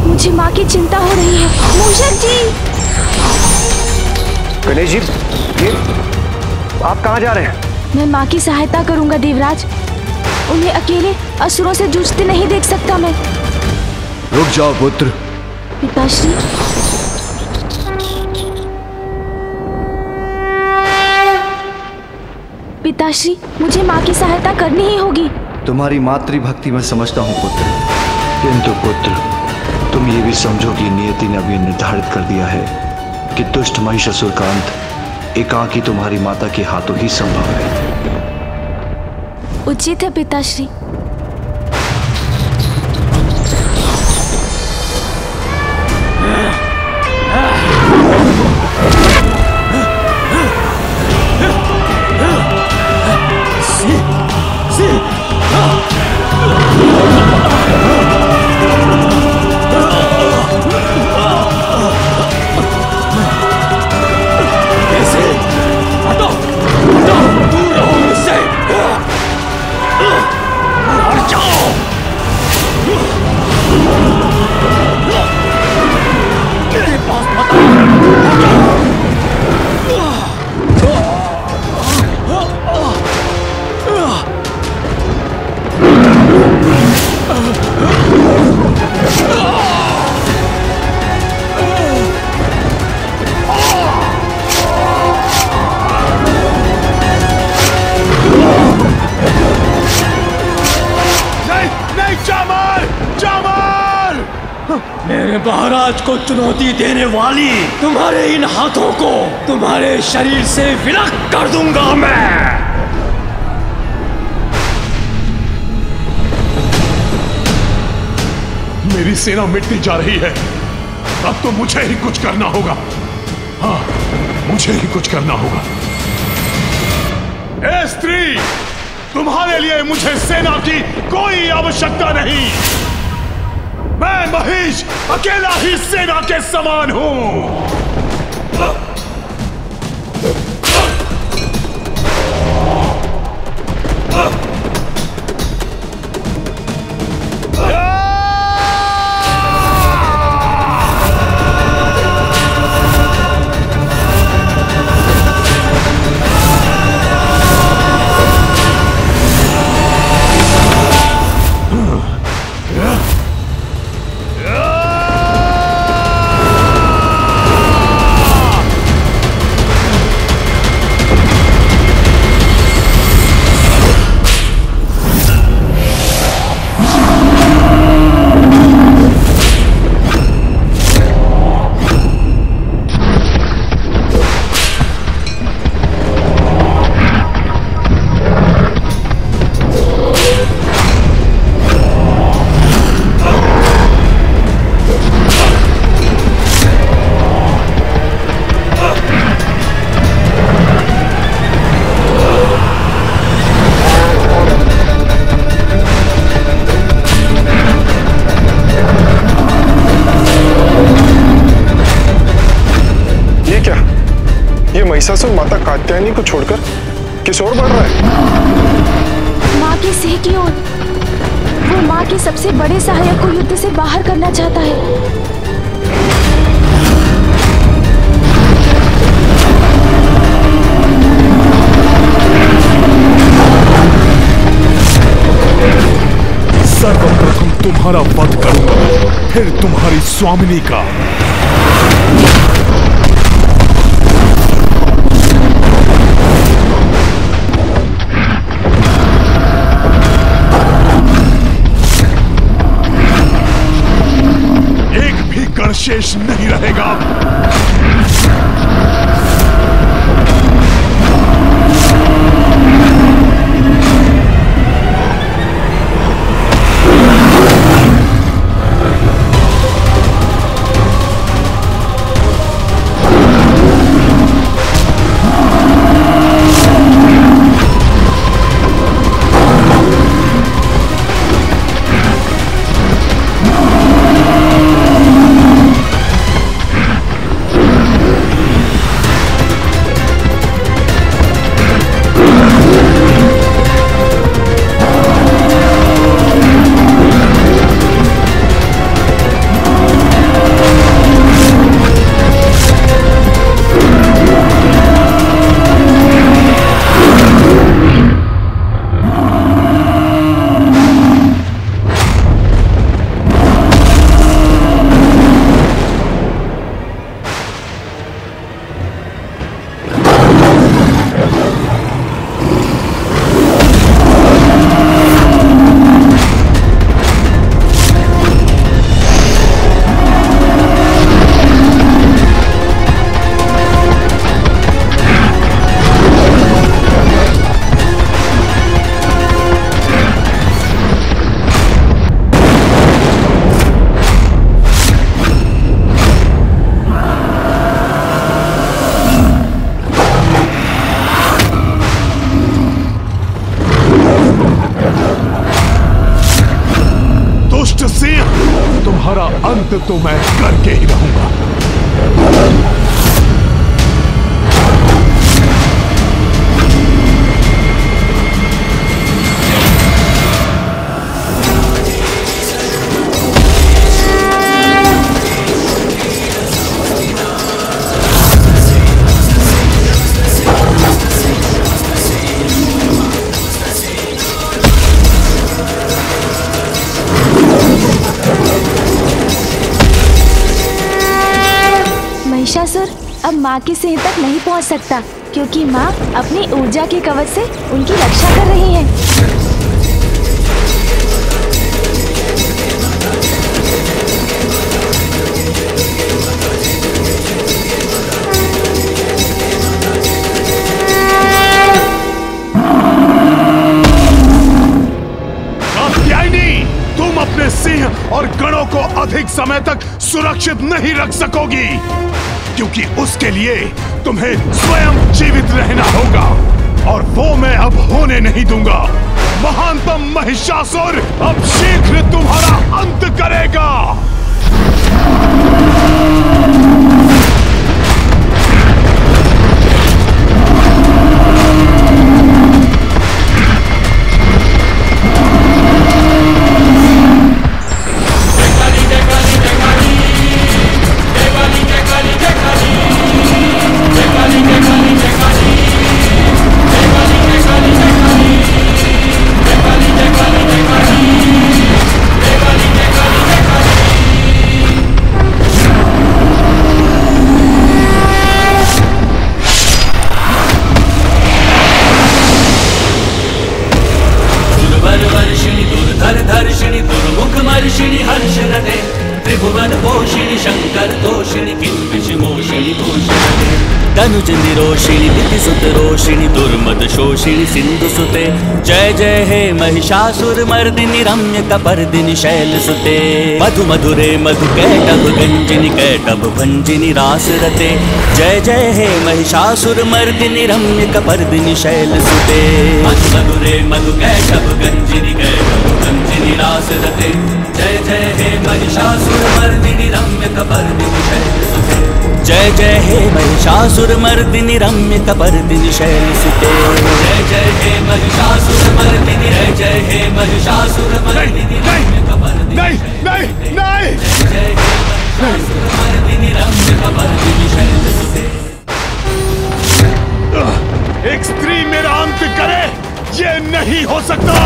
मुझे माँ की चिंता हो रही है। मूषक जी, गणेश जी, ये आप कहाँ जा रहे हैं? मैं माँ की सहायता करूंगा देवराज। उन्हें अकेले असुरों से जूझते नहीं देख सकता मैं। रुक जाओ पुत्र। पिताश्री, पिताश्री, मुझे माँ की सहायता करनी ही होगी। तुम्हारी मातृभक्ति मैं समझता हूँ पुत्र, किंतु पुत्र तुम ये भी समझो कि नियति ने अभी निर्धारित कर दिया है कि दुष्ट महिषासुर का अंत एकाकी तुम्हारी माता के हाथों ही संभव है। उचित है पिताश्री। पास पता मेरे महाराज को चुनौती देने वाली तुम्हारे इन हाथों को तुम्हारे शरीर से विलग कर दूंगा मैं। मेरी सेना मिटती जा रही है, अब तो मुझे ही कुछ करना होगा। हाँ, मुझे ही कुछ करना होगा। ए स्त्री, तुम्हारे लिए मुझे सेना की कोई आवश्यकता नहीं। मैं महेश अकेला ही सेना के समान हूं। महिषासुर माता कात्यायनी को छोड़कर किस ओर बढ़ रहा है? माँ की सिंह की ओर। वो माँ के सबसे बड़े सहायक को युद्ध से बाहर करना चाहता है। सर्वप्रथम तुम्हारा वध करूंगा, फिर तुम्हारी स्वामिनी का। शेष नहीं रहेगा। तुम्हारा अंत तो मैं करके ही रहूंगा। महिषासुर अब माँ के सिंह तक नहीं पहुँच सकता, क्योंकि माँ अपनी ऊर्जा के कवच से उनकी रक्षा कर रही है। तुम अपने सिंह और गणों को अधिक समय तक सुरक्षित नहीं रख सकोगी, क्योंकि उसके लिए तुम्हें स्वयं जीवित रहना होगा, और वो मैं अब होने नहीं दूंगा। महानतम महिषासुर अब शीघ्र तुम्हारा अंत करेगा। तनुज निरोषिणी विधिसुत रोषिणी दुर्मद शोषिणी सिंधु सुते। जय जय हे महिषासुर मर्दिनी रम्य कपर्दिनी शैल सुते। मधु मधुरे मधु कैटभ गंजिनी कैटभ भंजिनी रास रते। जय जय हे महिषासुर मर्दिनी रम्य कपर्दिनी शैल सुते। मधु मधुरे मधु कैटभ गंजिनी कैटभ भंजिनी रास रते। जय जय हे महिषासुर मर्दिनी रम्य कपर्दिनी शैल सुते। जय जय हे महिषासुर मर्दिनी रम्य कपर्दिनी शैल सुते। जय जय हे महिषासुर मर्दिनी, जय जय हे महिषासुर मर्दिनी रम्य कपर्दिनी। नहीं नहीं नहीं, जय जय हे महिषासुर मर्दिनी रम्य कपर्दिनी शैल सुते। एक स्त्री मेरा अंत करे, ये नहीं हो सकता।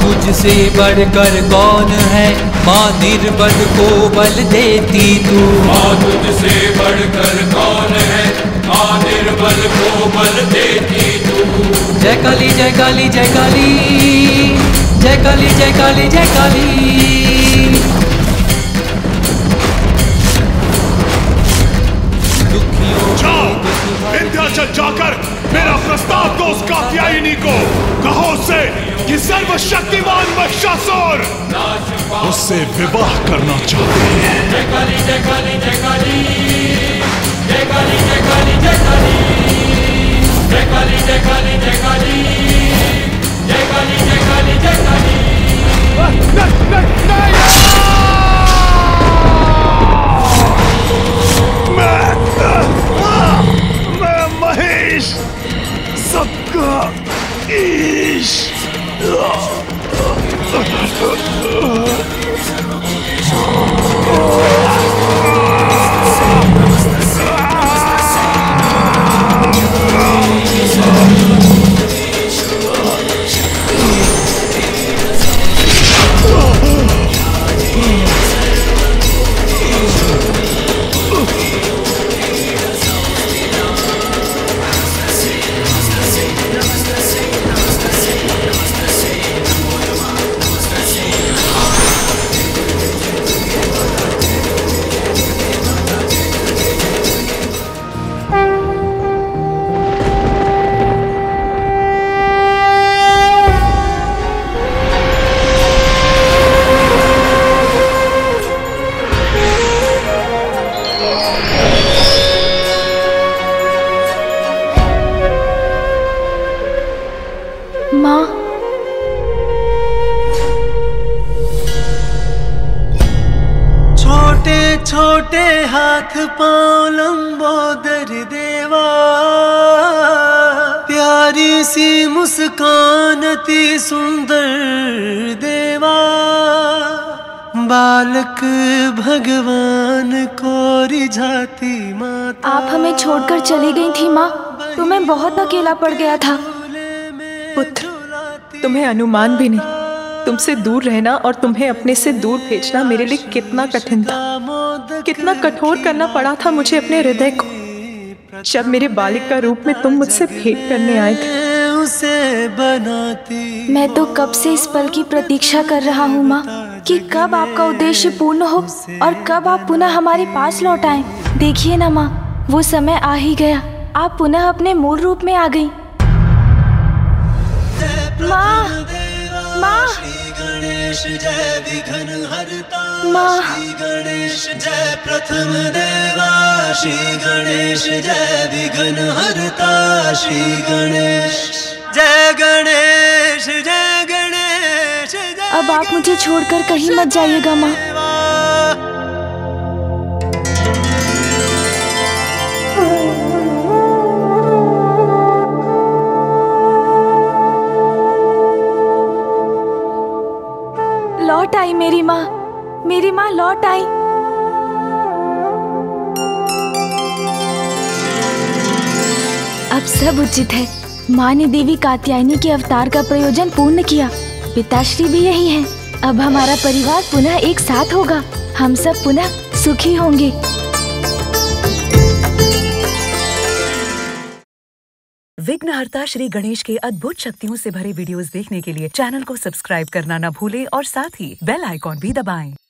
तुझसे बढ़कर कौन है, माँ निर्बल को बल देती तू। माँ तुझसे बढ़कर कौन है, माँ निर्बल को बल देती तू। जय काली जय काली जय काली, जय काली जय काली जय काली। विंध्याचल जाकर मेरा प्रस्ताव दो उस कात्यायनी को। कहो उससे कि सर्वशक्तिमान महिषासुर उससे विवाह करना चाहते हैं। जय काली जय काली जय काली, जय काली जय काली जय काली, जय काली जय काली जय काली, जय काली जय काली जय काली। मैं महेश, सबका ईश। छोटे हाथ पांव लंबोदर देवा, प्यारी सी मुस्कान अति सुंदर देवा, बालक भगवान को रिझाती माता। आप हमें छोड़कर चली गई थी माँ, तुम्हें बहुत अकेला पड़ गया था। पुत्र, तुम्हें अनुमान भी नहीं, तुमसे दूर रहना और तुम्हें अपने से दूर भेजना मेरे लिए कितना कठिन था, कितना कठोर करना पड़ा था मुझे अपने हृदय को, जब मेरे बालिक का रूप में तुम मुझसे भेंट करने आए थे। मैं तो कब से इस पल की प्रतीक्षा कर रहा हूँ माँ, कि कब आपका उद्देश्य पूर्ण हो और कब आप पुनः हमारे पास लौट आएं। देखिए ना माँ, वो समय आ ही गया, आप पुनः अपने मूल रूप में आ गई। माँ, माँ, गणेश जय विघ्न हरता, माँ, श्री गणेश जय प्रथम देवा, श्री गणेश जय विघ्न हरता, श्री गणेश जय गणेश जय गणेश जय। अब आप मुझे छोड़कर कहीं मत जाइएगा माँ। लौट आई मेरी माँ लौट आई। अब सब उचित है। माँ ने देवी कात्यायनी के अवतार का प्रयोजन पूर्ण किया, पिताश्री भी यही हैं। अब हमारा परिवार पुनः एक साथ होगा, हम सब पुनः सुखी होंगे। विघ्नहर्ता श्री गणेश के अद्भुत शक्तियों से भरे वीडियोस देखने के लिए चैनल को सब्सक्राइब करना न भूलें और साथ ही बेल आइकॉन भी दबाएं।